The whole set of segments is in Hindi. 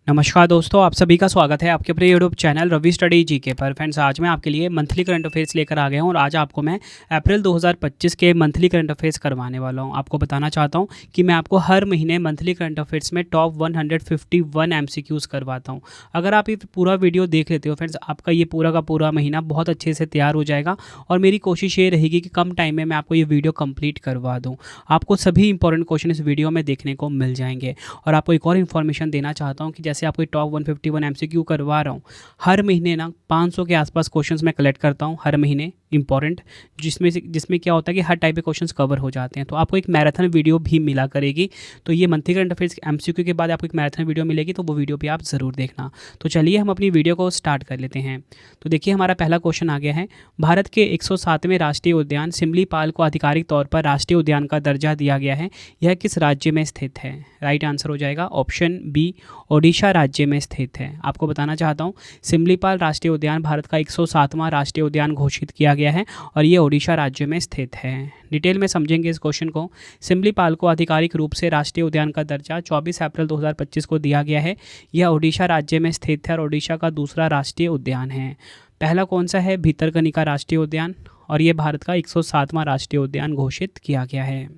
नमस्कार दोस्तों, आप सभी का स्वागत है आपके अपने YouTube channel Ravi Study GK पर। फ्रेंड्स, आज मैं आपके लिए मंथली करंट अफेयर्स लेकर आ गया हूं और आज आपको मैं अप्रैल 2025 के मंथली करंट अफेयर्स करवाने वाला हूं। आपको बताना चाहता हूं कि मैं आपको हर महीने मंथली करंट अफेयर्स में टॉप 151 एमसीक्यूज़ करवाता हूं। अगर आप ये पूरा वीडियो देख लेते हो फ्रेंड्स, आपका ये पूरा का पूरा महीना बहुत अच्छे से तैयार हो जाएगा और मेरी कोशिश ये रहेगी कि कम टाइम में मैं आपको ये वीडियो कंप्लीट करवा दूँ। आपको सभी इंपॉर्टेंट क्वेश्चन इस वीडियो में देखने को मिल जाएंगे। और आपको एक और इन्फॉर्मेशन देना चाहता हूँ कि जैसे आपको टॉप 151 एमसीक्यू करवा रहा हूँ, हर महीने ना 500 के आसपास क्वेश्चंस मैं कलेक्ट करता हूँ हर महीने इंपॉर्टेंट, जिसमें क्या होता है कि हर टाइप के क्वेश्चंस कवर हो जाते हैं। तो आपको एक मैराथन वीडियो भी मिला करेगी। तो ये मंथली करंट अफेयर्स एमसीक्यू के बाद आपको एक मैराथन वीडियो मिलेगी, तो वो वीडियो भी आप ज़रूर देखना। तो चलिए हम अपनी वीडियो को स्टार्ट कर लेते हैं। तो देखिए, हमारा पहला क्वेश्चन आ गया है। भारत के 107वें राष्ट्रीय उद्यान सिमलीपाल को आधिकारिक तौर पर राष्ट्रीय उद्यान का दर्जा दिया गया है। यह किस राज्य में स्थित है? राइट आंसर हो जाएगा ऑप्शन बी, ओडिशा राज्य में स्थित है। आपको बताना चाहता हूँ, सिमलीपाल राष्ट्रीय उद्यान भारत का 107वां राष्ट्रीय उद्यान घोषित किया गया है और ये ओडिशा राज्य में स्थित है। डिटेल में समझेंगे इस क्वेश्चन को। सिमलीपाल को आधिकारिक रूप से राष्ट्रीय उद्यान का दर्जा 24 अप्रैल 2025 को दिया गया है। यह ओडिशा राज्य में स्थित है और ओडिशा का दूसरा राष्ट्रीय उद्यान है। पहला कौन सा है? भितरकनिका राष्ट्रीय उद्यान, और ये भारत का 107वां राष्ट्रीय उद्यान घोषित किया गया है।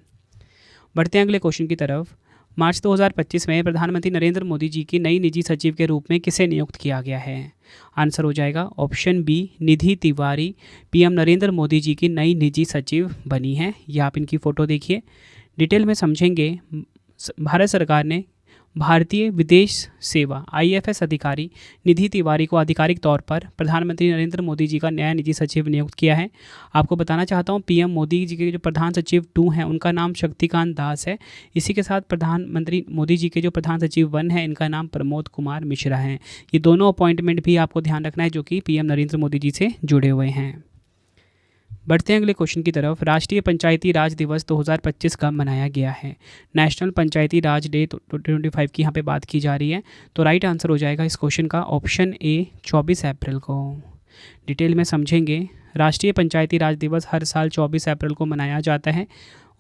बढ़ते हैं अगले क्वेश्चन की तरफ। मार्च 2025 में प्रधानमंत्री नरेंद्र मोदी जी की नई निजी सचिव के रूप में किसे नियुक्त किया गया है? आंसर हो जाएगा ऑप्शन बी, निधि तिवारी पीएम नरेंद्र मोदी जी की नई निजी सचिव बनी है। ये आप इनकी फ़ोटो देखिए। डिटेल में समझेंगे। भारत सरकार ने भारतीय विदेश सेवा आईएफएस अधिकारी निधि तिवारी को आधिकारिक तौर पर प्रधानमंत्री नरेंद्र मोदी जी का नया निजी सचिव नियुक्त किया है। आपको बताना चाहता हूँ, पीएम मोदी जी के जो प्रधान सचिव 2 हैं उनका नाम शक्तिकांत दास है। इसी के साथ प्रधानमंत्री मोदी जी के जो प्रधान सचिव 1 है, इनका नाम प्रमोद कुमार मिश्रा है। ये दोनों अपॉइंटमेंट भी आपको ध्यान रखना है जो कि पीएम नरेंद्र मोदी जी से जुड़े हुए हैं। बढ़ते हैं अगले क्वेश्चन की तरफ। राष्ट्रीय पंचायती राज दिवस 2025 कब मनाया गया है? नेशनल पंचायती राज डे 2025 की यहाँ पे बात की जा रही है। तो राइट आंसर हो जाएगा इस क्वेश्चन का ऑप्शन ए, 24 अप्रैल को। डिटेल में समझेंगे। राष्ट्रीय पंचायती राज दिवस हर साल 24 अप्रैल को मनाया जाता है।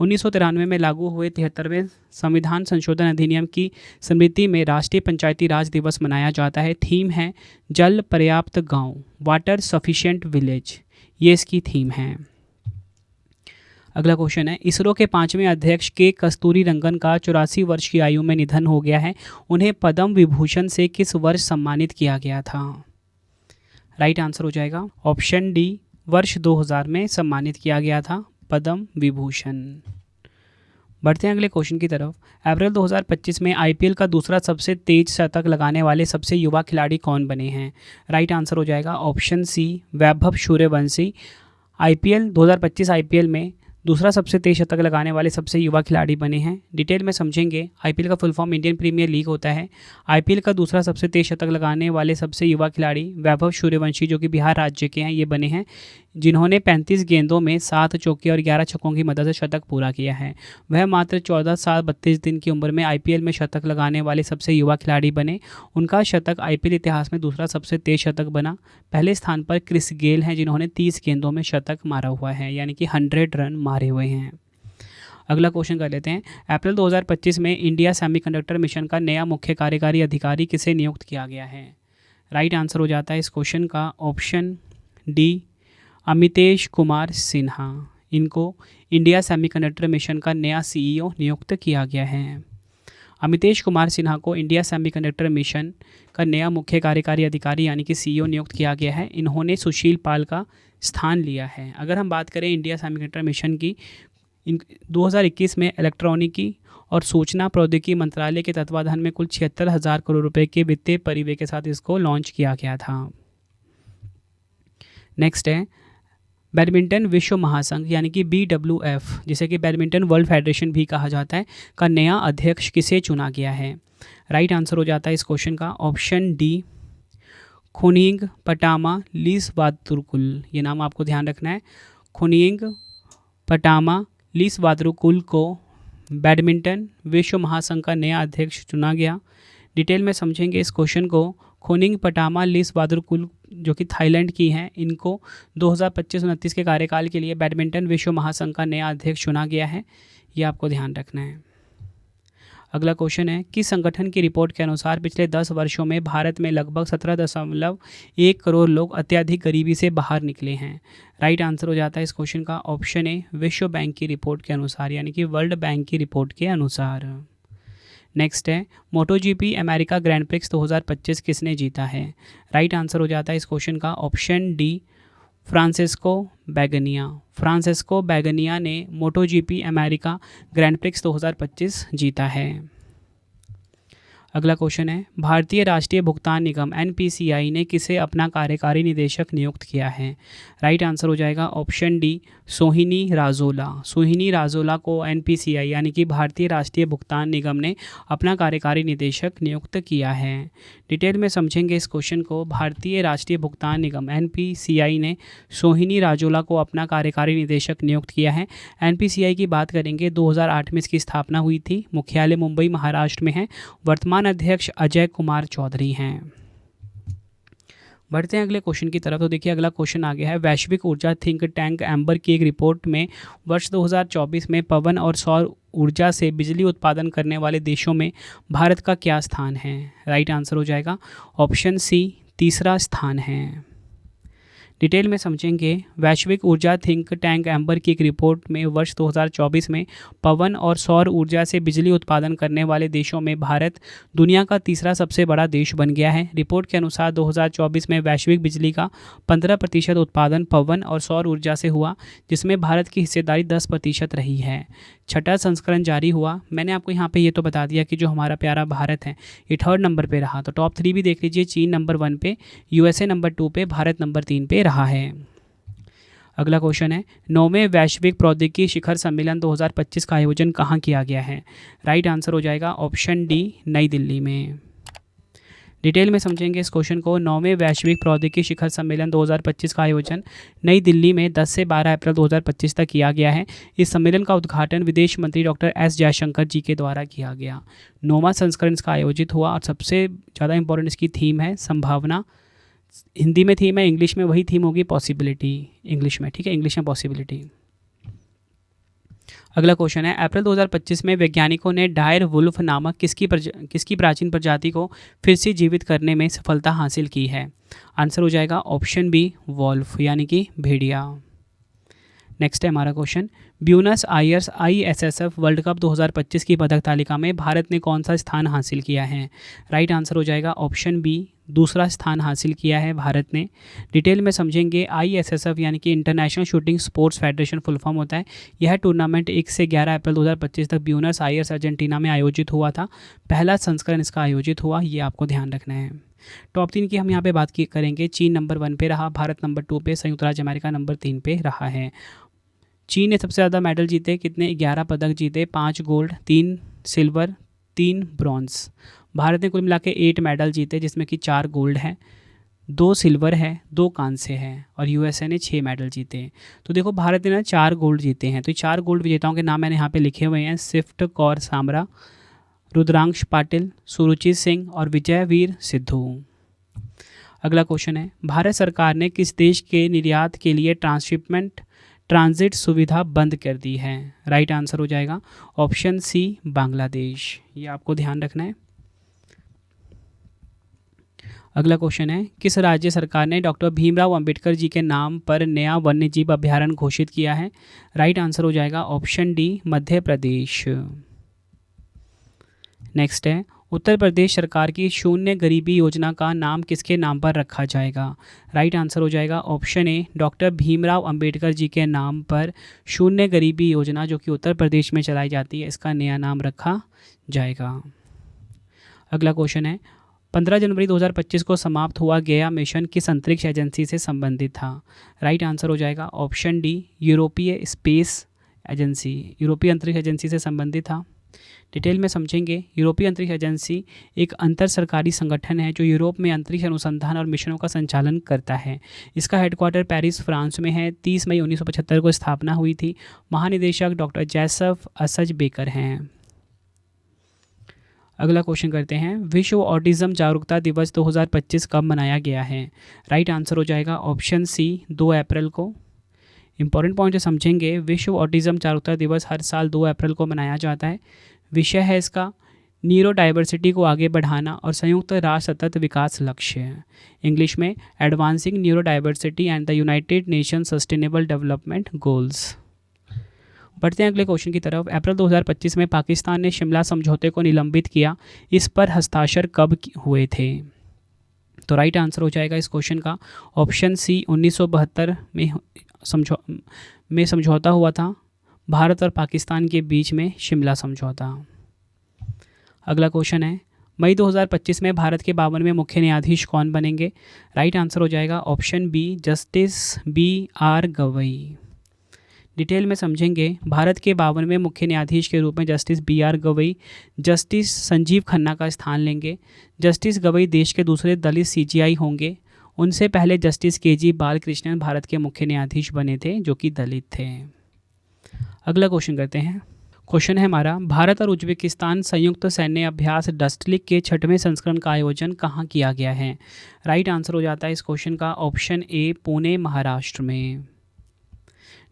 1993 में लागू हुए 73वें संविधान संशोधन अधिनियम की स्मृति में राष्ट्रीय पंचायती राज दिवस मनाया जाता है। थीम है जल पर्याप्त गांव, वाटर सफिशिएंट विलेज। ये इसकी थीम है। अगला क्वेश्चन है। इसरो के 5वें अध्यक्ष के कस्तूरी रंगन का 84 वर्ष की आयु में निधन हो गया है। उन्हें पद्म विभूषण से किस वर्ष सम्मानित किया गया था? राइट आंसर हो जाएगा ऑप्शन डी, वर्ष 2000 में सम्मानित किया गया था पद्म विभूषण। बढ़ते हैं अगले क्वेश्चन की तरफ। अप्रैल 2025 में आईपीएल का दूसरा सबसे तेज शतक लगाने वाले सबसे युवा खिलाड़ी कौन बने हैं? राइट आंसर हो जाएगा ऑप्शन सी, वैभव सूर्यवंशी। आईपीएल 2025 आईपीएल में दूसरा सबसे तेज शतक लगाने वाले सबसे युवा खिलाड़ी बने हैं। डिटेल में समझेंगे। आईपीएल का full form Indian Premier League होता है। आईपीएल का दूसरा सबसे तेज शतक लगाने वाले सबसे युवा खिलाड़ी वैभव सूर्यवंशी, जो कि बिहार राज्य के हैं, ये बने हैं, जिन्होंने 35 गेंदों में 7 चौके और 11 छक्कों की मदद से शतक पूरा किया है। वह मात्र 14 साल 32 दिन की उम्र में आईपीएल में शतक लगाने वाले सबसे युवा खिलाड़ी बने। उनका शतक आईपीएल इतिहास में दूसरा सबसे तेज शतक बना। पहले स्थान पर क्रिस गेल हैं, जिन्होंने 30 गेंदों में शतक मारा हुआ है, यानी कि 100 रन मारे हुए हैं। अगला क्वेश्चन कर लेते हैं। अप्रैल 2025 में इंडिया सेमीकंडक्टर मिशन का नया मुख्य कार्यकारी अधिकारी किसे नियुक्त किया गया है? राइट आंसर हो जाता है इस क्वेश्चन का ऑप्शन डी, अमितेश कुमार सिन्हा। इनको इंडिया सेमीकंडक्टर मिशन का नया सीईओ नियुक्त किया गया है। अमितेश कुमार सिन्हा को इंडिया सेमीकंडक्टर मिशन का नया मुख्य कार्यकारी अधिकारी यानी कि सीईओ नियुक्त किया गया है। इन्होंने सुशील पाल का स्थान लिया है। अगर हम बात करें इंडिया सेमीकंडक्टर मिशन की, 2021 में इलेक्ट्रॉनिकी और सूचना प्रौद्योगिकी मंत्रालय के तत्वाधान में कुल 76,000 करोड़ रुपए के वित्तीय परिव्यय के साथ इसको लॉन्च किया गया था। नेक्स्ट है बैडमिंटन विश्व महासंघ यानी कि BWF, जिसे कि बैडमिंटन वर्ल्ड फेडरेशन भी कहा जाता है, का नया अध्यक्ष किसे चुना गया है? राइट आंसर हो जाता है इस क्वेश्चन का ऑप्शन डी, खुनिंग पटामा लीसवातुरकुल। ये नाम आपको ध्यान रखना है। खुनिंग पटामा लीसवातुरकुल को बैडमिंटन विश्व महासंघ का नया अध्यक्ष चुना गया। डिटेल में समझेंगे इस क्वेश्चन को। खुनिंग पटामा लीसवातुरकुल, जो कि थाईलैंड की हैं, इनको 2025-29 के कार्यकाल के लिए बैडमिंटन विश्व महासंघ का नया अध्यक्ष चुना गया है। ये आपको ध्यान रखना है। अगला क्वेश्चन है, किस संगठन की रिपोर्ट के अनुसार पिछले 10 वर्षों में भारत में लगभग 17.1 करोड़ लोग अत्यधिक गरीबी से बाहर निकले हैं? राइट आंसर हो जाता है इस क्वेश्चन का ऑप्शन ए, विश्व बैंक की रिपोर्ट के अनुसार, यानी कि वर्ल्ड बैंक की रिपोर्ट के अनुसार। नेक्स्ट है, मोटो जीपी अमेरिका ग्रैंड प्रिक्स 2025 किसने जीता है? राइट आंसर हो जाता है इस क्वेश्चन का ऑप्शन डी, फ्रांसिस्को बैगनिया। फ्रांसिस्को बैगनिया ने मोटो जीपी अमेरिका ग्रैंड प्रिक्स 2025 जीता है। अगला क्वेश्चन है, भारतीय राष्ट्रीय भुगतान निगम एनपीसीआई ने किसे अपना कार्यकारी निदेशक नियुक्त किया है? राइट आंसर हो जाएगा ऑप्शन डी, सोहिनी राजोला। सोहिनी राजोला को एनपीसीआई यानी कि भारतीय राष्ट्रीय भुगतान निगम ने अपना कार्यकारी निदेशक नियुक्त किया है। डिटेल में समझेंगे इस क्वेश्चन को। भारतीय राष्ट्रीय भुगतान निगम एनपीसीआई ने सोहिनी राजोला को अपना कार्यकारी निदेशक नियुक्त किया है। एनपीसीआई की बात करेंगे, 2008 में इसकी स्थापना हुई थी। मुख्यालय मुंबई महाराष्ट्र में है। वर्तमान अध्यक्ष अजय कुमार चौधरी हैं। बढ़ते हैं अगले क्वेश्चन की तरफ। तो देखिए अगला क्वेश्चन आ गया है, वैश्विक ऊर्जा थिंक टैंक एम्बर की एक रिपोर्ट में वर्ष 2024 में पवन और सौर ऊर्जा से बिजली उत्पादन करने वाले देशों में भारत का क्या स्थान है? राइट आंसर हो जाएगा ऑप्शन सी, तीसरा स्थान है। डिटेल में समझेंगे, वैश्विक ऊर्जा थिंक टैंक एम्बर की एक रिपोर्ट में वर्ष 2024 में पवन और सौर ऊर्जा से बिजली उत्पादन करने वाले देशों में भारत दुनिया का तीसरा सबसे बड़ा देश बन गया है। रिपोर्ट के अनुसार 2024 में वैश्विक बिजली का 15% उत्पादन पवन और सौर ऊर्जा से हुआ, जिसमें भारत की हिस्सेदारी 10% रही है। छठा संस्करण जारी हुआ। मैंने आपको यहाँ पे ये तो बता दिया कि जो हमारा प्यारा भारत है ये 3rd नंबर पे रहा। तो टॉप 3 भी देख लीजिए, चीन नंबर 1 पे, यूएसए नंबर 2 पे, भारत नंबर 3 पे रहा है। अगला क्वेश्चन है, 9वें वैश्विक प्रौद्योगिकी शिखर सम्मेलन 2025 का आयोजन कहाँ किया गया है? राइट आंसर हो जाएगा ऑप्शन डी, नई दिल्ली में। डिटेल में समझेंगे इस क्वेश्चन को। 9वें वैश्विक प्रौद्योगिकी शिखर सम्मेलन 2025 का आयोजन नई दिल्ली में 10 से 12 अप्रैल 2025 तक किया गया है। इस सम्मेलन का उद्घाटन विदेश मंत्री डॉक्टर एस जयशंकर जी के द्वारा किया गया। 9वां संस्करण इसका आयोजित हुआ और सबसे ज़्यादा इंपॉर्टेंट इसकी थीम है संभावना। हिंदी में थीम है, इंग्लिश में वही थीम होगी पॉसिबिलिटी, इंग्लिश में, ठीक है, इंग्लिश में पॉसिबिलिटी। अगला क्वेश्चन है, अप्रैल 2025 में वैज्ञानिकों ने डायर वुल्फ नामक किसकी प्राचीन प्रजाति को फिर से जीवित करने में सफलता हासिल की है? आंसर हो जाएगा ऑप्शन बी, वॉल्फ, यानी कि भेड़िया। नेक्स्ट है हमारा question, Buenos Aires ISSF world cup 2025 की पदक तालिका में भारत ने कौन सा स्थान हासिल किया है? राइट आंसर हो जाएगा ऑप्शन बी, दूसरा स्थान हासिल किया है भारत ने। डिटेल में समझेंगे, ISSF यानी कि international shooting sports federation full form होता है। यह टूर्नामेंट 1 से 11 अप्रैल 2025 तक ब्यूनस आयर्स अर्जेंटीना में आयोजित हुआ था। पहला संस्करण इसका आयोजित हुआ, ये आपको ध्यान रखना है। टॉप 3 की हम यहाँ पे बात करेंगे। चीन नंबर 1 पे रहा, भारत नंबर 2 पे, संयुक्त राज्य अमेरिका नंबर 3 पे रहा है। चीन ने सबसे ज़्यादा मेडल जीते, कितने? 11 पदक जीते, 5 गोल्ड, 3 सिल्वर, 3 ब्रॉन्ज। भारत ने कुल मिला के 8 मेडल जीते, जिसमें कि 4 गोल्ड है, 2 सिल्वर है, 2 कांस्य है, और यूएसए ने 6 मेडल जीते। तो देखो भारत ने ना 4 गोल्ड जीते हैं। तो 4 गोल्ड विजेताओं के नाम मैंने यहाँ पे लिखे हुए हैं, सिफ्ट कौर सामरा, रुद्रांश पाटिल, सुरुचि सिंह और विजयवीर सिद्धू। अगला क्वेश्चन है, भारत सरकार ने किस देश के निर्यात के लिए ट्रांजिट सुविधा बंद कर दी है? राइट आंसर हो जाएगा ऑप्शन सी, बांग्लादेश। ये आपको ध्यान रखना है। अगला क्वेश्चन है, किस राज्य सरकार ने डॉक्टर भीमराव अंबेडकर जी के नाम पर नया वन्यजीव अभयारण्य घोषित किया है? राइट आंसर हो जाएगा option D, Madhya Pradesh. Next है, उत्तर प्रदेश सरकार की शून्य गरीबी योजना का नाम किसके नाम पर रखा जाएगा? राइट आंसर हो जाएगा option A, doctor Bhimrao Ambedkar ji के नाम पर शून्य गरीबी योजना जो कि उत्तर प्रदेश में चलाई जाती है, इसका नया नाम रखा जाएगा। अगला क्वेश्चन है, 15 जनवरी 2025 को समाप्त हुआ गया मिशन किस अंतरिक्ष एजेंसी से संबंधित था? राइट आंसर हो जाएगा ऑप्शन डी, यूरोपीय स्पेस एजेंसी, यूरोपीय अंतरिक्ष एजेंसी से संबंधित था। डिटेल में समझेंगे, यूरोपीय अंतरिक्ष एजेंसी एक अंतर सरकारी संगठन है जो यूरोप में अंतरिक्ष अनुसंधान और मिशनों का संचालन करता है। इसका हेडक्वार्टर पेरिस, फ्रांस में है। 30 मई 1975 को स्थापना हुई थी। महानिदेशक डॉक्टर जैसफ असज बेकर हैं। अगला क्वेश्चन करते हैं, विश्व ऑटिज्म जागरूकता दिवस 2025 कब मनाया गया है? राइट आंसर हो जाएगा ऑप्शन सी, 2 अप्रैल को। इंपॉर्टेंट पॉइंट समझेंगे, विश्व ऑटिज्म जागरूकता दिवस हर साल 2 अप्रैल को मनाया जाता है। विषय है इसका न्यूरो डाइवर्सिटी को आगे बढ़ाना और संयुक्त राष्ट्र सतत विकास लक्ष्य है। इंग्लिश में advancing neuro diversity and the United nation sustainable development goals. बढ़ते हैं अगले क्वेश्चन की तरफ। अप्रैल 2025 में पाकिस्तान ने शिमला समझौते को निलंबित किया, इस पर हस्ताक्षर कब हुए थे? तो राइट आंसर हो जाएगा इस क्वेश्चन का ऑप्शन सी, 1972 में समझौता हुआ था भारत और पाकिस्तान के बीच में शिमला समझौता। अगला क्वेश्चन है, मई 2025 में भारत के 52वें मुख्य न्यायाधीश कौन बनेंगे? राइट आंसर हो जाएगा option B, justice BR Gavai. Detail में समझेंगे। भारत के 52वें मुख्य न्यायाधीश के रूप में justice BR Gavai justice Sanjeev Khanna का स्थान लेंगे। जस्टिस गवई देश के दूसरे दलित CJI होंगे। उनसे पहले जस्टिस KG बालकृष्णन भारत के मुख्य न्यायाधीश बने थे, जो कि दलित थे। अगला क्वेश्चन करते हैं। क्वेश्चन है हमारा, भारत और उज्बेकिस्तान संयुक्त सैन्य अभ्यास डस्टलिक के 6वें संस्करण का आयोजन कहाँ किया गया है? राइट आंसर हो जाता है इस क्वेश्चन का ऑप्शन ए, पुणे महाराष्ट्र में।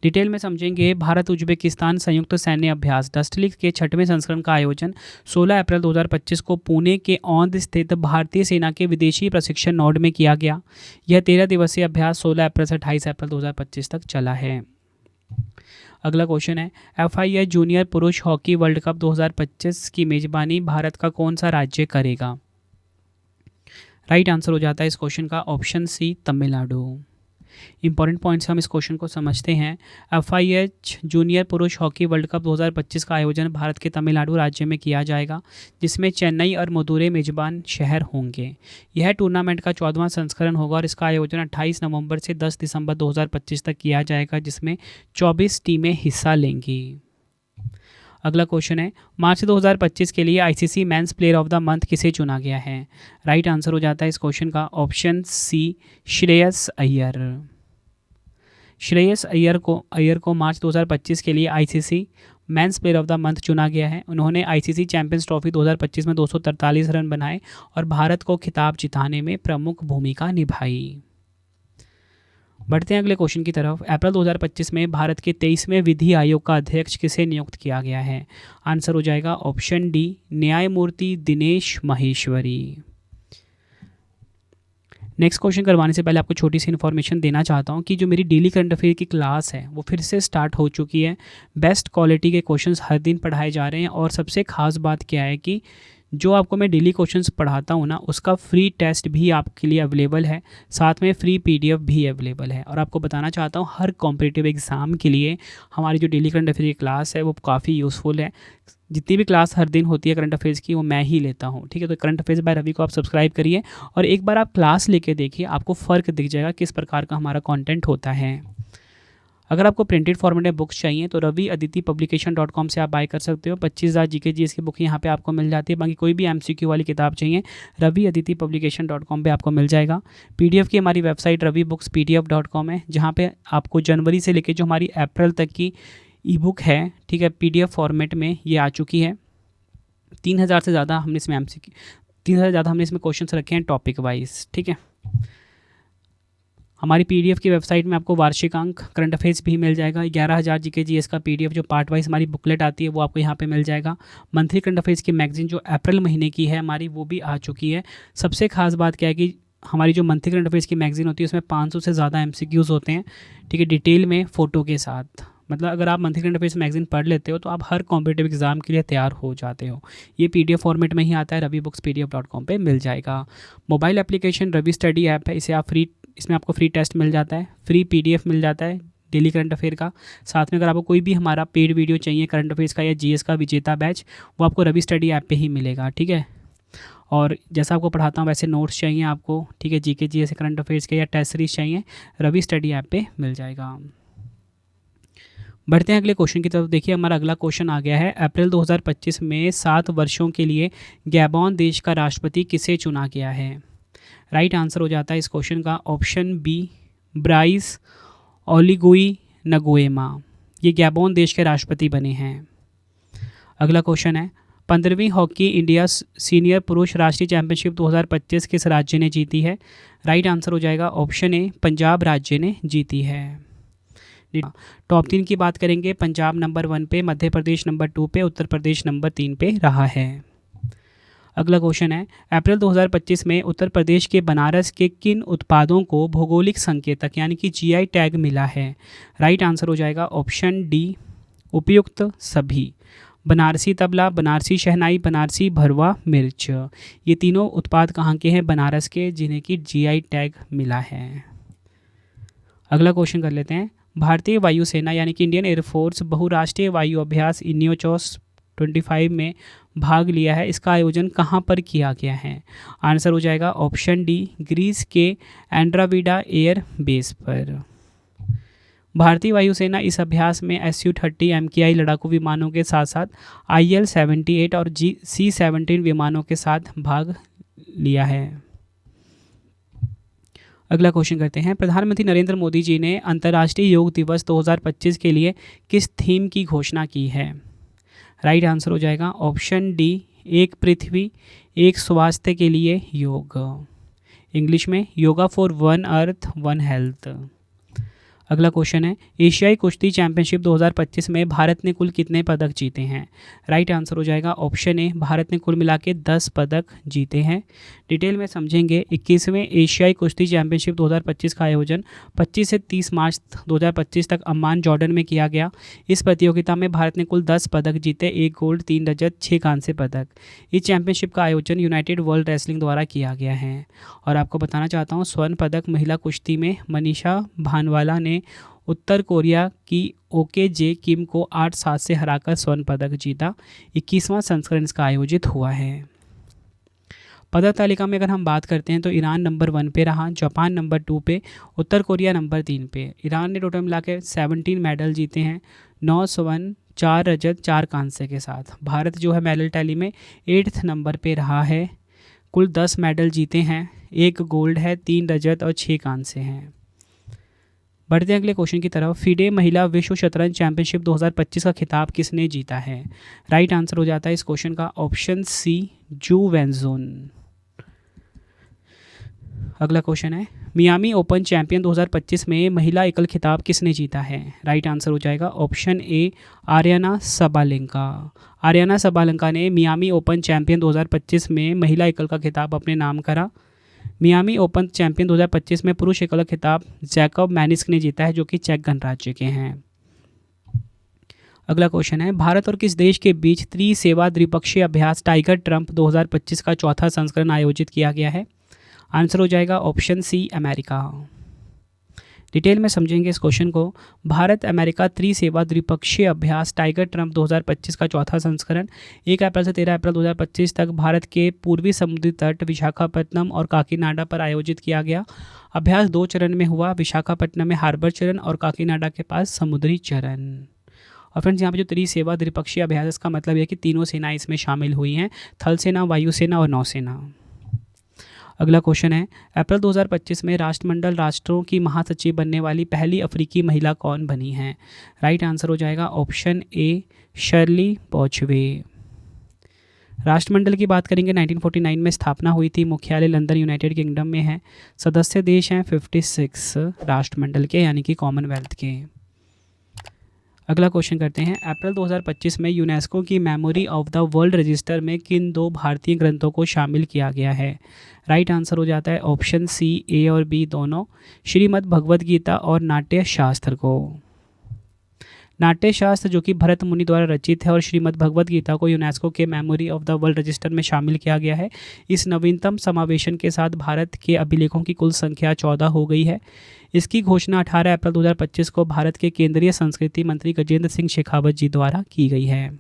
डिटेल में समझेंगे। भारत उज्बेकिस्तान संयुक्त सैन्य अभ्यास डस्टलिक के 6वें संस्करण का आयोजन 16 अप्रैल 2025 को पुणे के औंध स्थित भारतीय सेना के विदेशी प्रशिक्षण नोड में किया गया। यह 13 दिवसीय अभ्यास 16 अप्रैल से 28 अप्रैल 2025 तक चला है। अगला क्वेश्चन है, FIH जूनियर पुरुष हॉकी वर्ल्ड कप 2025 की मेजबानी भारत का कौन सा राज्य करेगा? राइट आंसर हो जाता है इस क्वेश्चन का option C, Tamil Nadu. Important points हम इस क्वेश्चन को समझते हैं। FIH जूनियर पुरुष हॉकी वर्ल्ड कप 2025 का आयोजन भारत के तमिलनाडु राज्य में किया जाएगा, जिसमें चेन्नई और मदुरै मेजबान शहर होंगे। यह टूर्नामेंट का 14वां संस्करण होगा और इसका आयोजन 28 नवंबर से 10 दिसंबर 2025 तक किया जाएगा, जिसमें 24 टीमें हिस्सा लेंगी। अगला क्वेश्चन है, मार्च 2025 के लिए ICC men's player of the month किसे चुना गया है? राइट आंसर हो जाता है इस क्वेश्चन का ऑप्शन सी, श्रेयस अय्यर। श्रेयस अय्यर को मार्च 2025 के लिए ICC men's player of the month चुना गया है। उन्होंने ICC चैंपियंस ट्रॉफी 2025 में 243 रन बनाए और भारत को खिताब जिताने में प्रमुख भूमिका निभाई। बढ़ते हैं अगले क्वेश्चन की तरफ। अप्रैल 2025 में भारत के 23वें विधि आयोग का अध्यक्ष किसे नियुक्त किया गया है? आंसर हो जाएगा ऑप्शन डी, न्यायमूर्ति दिनेश माहेश्वरी। नेक्स्ट क्वेश्चन करवाने से पहले आपको छोटी सी इन्फॉर्मेशन देना चाहता हूँ कि जो मेरी डेली करंट अफेयर की क्लास है वो फिर से स्टार्ट हो चुकी है। बेस्ट क्वालिटी के क्वेश्चंस हर दिन पढ़ाए जा रहे हैं और सबसे खास बात क्या है कि जो आपको मैं डेली क्वेश्चंस पढ़ाता हूँ ना, उसका फ्री टेस्ट भी आपके लिए अवेलेबल है, साथ में फ्री PDF भी अवेलेबल है। और आपको बताना चाहता हूँ हर कॉम्पिटिटिव एग्ज़ाम के लिए हमारी जो डेली करंट अफेयर की क्लास है वो काफ़ी यूज़फुल है। जितनी भी क्लास हर दिन होती है करंट अफेयर्स की वो मैं ही लेता हूँ, ठीक है। तो करंट अफेयर्स बाय रवि को आप सब्सक्राइब करिए और एक बार आप क्लास लेके देखिए, आपको फ़र्क दिख जाएगा किस प्रकार का हमारा कंटेंट होता है। अगर आपको प्रिंटेड फॉर्मेट में बुक्स चाहिए तो रवि अदिति publication.com से आप बाय कर सकते हो। 25,000 GK GS की बुक यहाँ पे आपको मिल जाती है। बाकी कोई भी MCQ वाली किताब चाहिए रवि अदिति publication.com पे आपको मिल जाएगा। PDF की हमारी वेबसाइट ravibooks.pdf.com है, जहाँ पे आपको जनवरी से लेकर जो हमारी अप्रैल तक की ई-बुक है, ठीक है, PDF फॉर्मेट में ये आ चुकी है। 3,000 से ज़्यादा हमने इसमें क्वेश्चन रखे हैं टॉपिक वाइज, ठीक है। हमारी PDF की वेबसाइट में आपको वार्षिकांक करंट अफेयर्स भी मिल जाएगा। 11,000 GK GS का PDF जो पार्ट वाइज हमारी बुकलेट आती है वो आपको यहाँ पे मिल जाएगा। मंथली करंट अफेयर्स की मैगजीन जो अप्रैल महीने की है हमारी वो भी आ चुकी है। सबसे खास बात क्या है कि हमारी जो मंथली करंट अफेयर्स की मैगजीन होती है उसमें 500 से ज़्यादा MCQs होते हैं, ठीक है, डिटेल में फ़ोटो के साथ। मतलब अगर आप मंथली करंट अफेयर्स मैगजीन पढ़ लेते हो तो आप हर कॉम्पिटिटिव एग्जाम के लिए तैयार हो जाते हो। ये PDF फॉर्मेट में ही आता है, ravibooks.pdf.com पे मिल जाएगा। Mobile application Ravi Study app है, इसे आप इसमें आपको फ्री टेस्ट मिल जाता है, फ्री PDF मिल जाता है डेली करंट अफेयर का। साथ में अगर आपको कोई भी हमारा पेड वीडियो चाहिए करंट अफेयर्स का या GS का विजेता बैच, वो आपको रवि स्टडी ऐप पे ही मिलेगा, ठीक है। और जैसा आपको पढ़ाता हूँ वैसे नोट्स चाहिए आपको, ठीक है, GK GS करंट अफेयर्स के या टेस्ट सीरीज चाहिए, रवि स्टडी ऐप पे मिल जाएगा। बढ़ते हैं अगले क्वेश्चन की तरफ। देखिए हमारा अगला क्वेश्चन आ गया है, अप्रैल 2025 में 7 वर्षों के लिए गैबॉन देश का राष्ट्रपति किसे चुना गया है? राइट आंसर हो जाता है इस क्वेश्चन का ऑप्शन बी, ब्राइस ओलिगुई नगुएमा। ये गैबॉन देश के राष्ट्रपति बने हैं। अगला क्वेश्चन है, 15वीं हॉकी इंडिया सीनियर पुरुष राष्ट्रीय चैंपियनशिप 2025 किस राज्य ने जीती है? राइट आंसर हो जाएगा ऑप्शन ए, पंजाब राज्य ने जीती है। टॉप 3 की बात करेंगे, पंजाब नंबर 1 पे, मध्य प्रदेश नंबर 2 पे, उत्तर प्रदेश नंबर 3 पे रहा है। अगला क्वेश्चन है, अप्रैल 2025 में उत्तर प्रदेश के बनारस के किन उत्पादों को भौगोलिक संकेतक यानी कि जीआई टैग मिला है? राइट आंसर हो जाएगा ऑप्शन डी, उपयुक्त सभी। बनारसी तबला, बनारसी शहनाई, बनारसी भरवा मिर्च, ये तीनों उत्पाद कहाँ के हैं? बनारस के, जिन्हें कि जीआई टैग मिला है। अगला क्वेश्चन कर लेते हैं, भारतीय वायुसेना यानी कि इंडियन एयरफोर्स बहुराष्ट्रीय वायु अभ्यास इन्योचोस 25 में भाग लिया है, इसका आयोजन कहाँ पर किया गया है? आंसर हो जाएगा ऑप्शन डी, ग्रीस के एंड्राविडा एयर बेस पर। भारतीय वायुसेना इस अभ्यास में Su-30 MKI लड़ाकू विमानों के साथ साथ IL-78 और C-17 विमानों के साथ भाग लिया है। अगला क्वेश्चन करते हैं, प्रधानमंत्री नरेंद्र मोदी जी ने अंतर्राष्ट्रीय योग दिवस 2025 के लिए किस थीम की घोषणा की है? राइट आंसर हो जाएगा ऑप्शन डी, एक पृथ्वी एक स्वास्थ्य के लिए योग, इंग्लिश में yoga for one earth one health. अगला क्वेश्चन है, एशियाई कुश्ती चैंपियनशिप 2025 में भारत ने कुल कितने पदक जीते हैं? राइट आंसर हो जाएगा ऑप्शन ए, भारत ने कुल मिला के 10 पदक जीते हैं। डिटेल में समझेंगे, 21वें एशियाई कुश्ती चैंपियनशिप 2025 का आयोजन 25 से 30 मार्च 2025 तक अम्मान जॉर्डन में किया गया। इस प्रतियोगिता में भारत ने कुल 10 पदक जीते, 1 गोल्ड, 3 रजत, 6 कांस्य पदक। इस चैंपियनशिप का आयोजन यूनाइटेड वर्ल्ड रेसलिंग द्वारा किया गया है। और आपको बताना चाहता हूँ, स्वर्ण पदक महिला कुश्ती में मनीषा भानवाला ने उत्तर कोरिया की ओके जे किम को 8-7 से हराकर स्वर्ण पदक जीता। 21वां संस्करण इसका आयोजित हुआ है। पदक तालिका में अगर हम बात करते हैं तो ईरान नंबर 1 पे रहा, जापान नंबर 2 पे, उत्तर कोरिया नंबर 3 पे। ईरान ने टोटल मिला के 17 मेडल जीते हैं, 9 स्वर्ण, 4 रजत, 4 कांस्य के साथ। भारत जो है मेडल टैली में 8th नंबर पे रहा है, कुल 10 मेडल जीते हैं, 1 गोल्ड है, 3 रजत और 6 कांस्य हैं। बढ़ते हैं अगले क्वेश्चन की तरफ, फीडे महिला विश्व शतरंज चैंपियनशिप 2025 का खिताब किसने जीता है? राइट आंसर हो जाता है इस क्वेश्चन का ऑप्शन सी, जू वेंजोन। अगला क्वेश्चन है, मियामी ओपन चैंपियन 2025 में महिला एकल खिताब किसने जीता है? राइट आंसर हो जाएगा ऑप्शन ए, आर्याना सबालेंका। आर्याना सबालेंका ने मियामी ओपन चैंपियन 2025 में महिला एकल का खिताब अपने नाम करा। मियामी ओपन चैंपियन 2025 में पुरुष एकल खिताब जैकब मैनिस्क ने जीता है, जो कि चेक गणराज्य के हैं। अगला क्वेश्चन है, भारत और किस देश के बीच त्रिसेवा द्विपक्षीय अभ्यास टाइगर ट्रंप 2025 का चौथा संस्करण आयोजित किया गया है? आंसर हो जाएगा ऑप्शन सी, अमेरिका। डिटेल में समझेंगे इस क्वेश्चन को, भारत अमेरिका त्रिसेवा द्विपक्षीय अभ्यास टाइगर ट्रंप 2025 का चौथा संस्करण 1 अप्रैल से 13 अप्रैल 2025 तक भारत के पूर्वी समुद्री तट विशाखापट्टनम और काकीनाडा पर आयोजित किया गया। अभ्यास 2 चरण में हुआ, विशाखापट्टनम में हार्बर चरण और काकीनाडा के पास समुद्री चरण। और फ्रेंड्स, यहाँ पे जो त्रिसेवा द्विपक्षीय अभ्यास, इसका मतलब है कि तीनों सेनाएं इसमें शामिल हुई हैं, थल सेना, वायुसेना और नौसेना। अगला क्वेश्चन है, अप्रैल 2025 में राष्ट्रमंडल राष्ट्रों की महासचिव बनने वाली पहली अफ्रीकी महिला कौन बनी है? राइट आंसर हो जाएगा ऑप्शन ए, शर्ली बॉचवे। राष्ट्रमंडल की बात करेंगे, 1949 में स्थापना हुई थी, मुख्यालय लंदन यूनाइटेड किंगडम में है। सदस्य देश हैं 56 राष्ट्रमंडल के, यानी कि कॉमनवेल्थ के। अगला क्वेश्चन करते हैं, अप्रैल 2025 में यूनेस्को की memory of the world register में किन 2 भारतीय ग्रंथों को शामिल किया गया है? राइट आंसर हो जाता है ऑप्शन सी, ए और बी दोनों, श्रीमद् भगवद गीता और नाट्य शास्त्र को। नाट्य शास्त्र जो कि भरत मुनि द्वारा रचित है और श्रीमद् भगवद गीता को यूनेस्को के memory of the world register में शामिल किया गया है। इस नवीनतम समावेशन के साथ भारत के अभिलेखों की कुल संख्या 14 हो गई है। इसकी घोषणा 18 अप्रैल 2025 को भारत के केंद्रीय संस्कृति मंत्री गजेंद्र सिंह शेखावत जी द्वारा की गई है।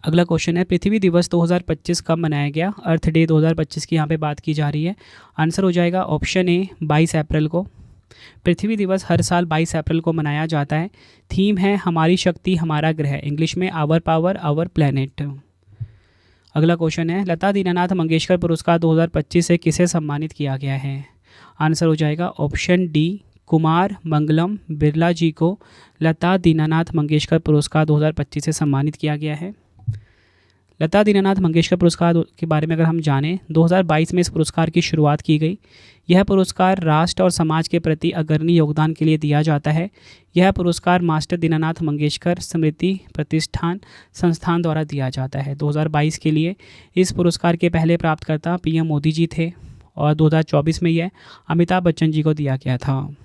अगला क्वेश्चन है, पृथ्वी दिवस 2025 कब मनाया गया? अर्थ डे 2025 की यहाँ पे बात की जा रही है। आंसर हो जाएगा ऑप्शन ए, 22 अप्रैल को। पृथ्वी दिवस हर साल 22 अप्रैल को मनाया जाता है। थीम है हमारी शक्ति हमारा ग्रह, इंग्लिश में आवर पावर आवर प्लैनेट। अगला क्वेश्चन है, लता दीनानाथ मंगेशकर पुरस्कार 2025 से किसे सम्मानित किया गया है? आंसर हो जाएगा ऑप्शन डी, कुमार मंगलम बिरला जी को लता दीनानाथ मंगेशकर पुरस्कार 2025 से सम्मानित किया गया है। लता दीनानाथ मंगेशकर पुरस्कार के बारे में अगर हम जानें, 2022 में इस पुरस्कार की शुरुआत की गई। यह पुरस्कार राष्ट्र और समाज के प्रति अग्रणी योगदान के लिए दिया जाता है। यह पुरस्कार मास्टर दीनानाथ मंगेशकर स्मृति प्रतिष्ठान संस्थान द्वारा दिया जाता है। 2022 के लिए इस पुरस्कार के पहले प्राप्तकर्ता पीएम मोदी जी थे और 2024 में यह अमिताभ बच्चन जी को दिया गया था।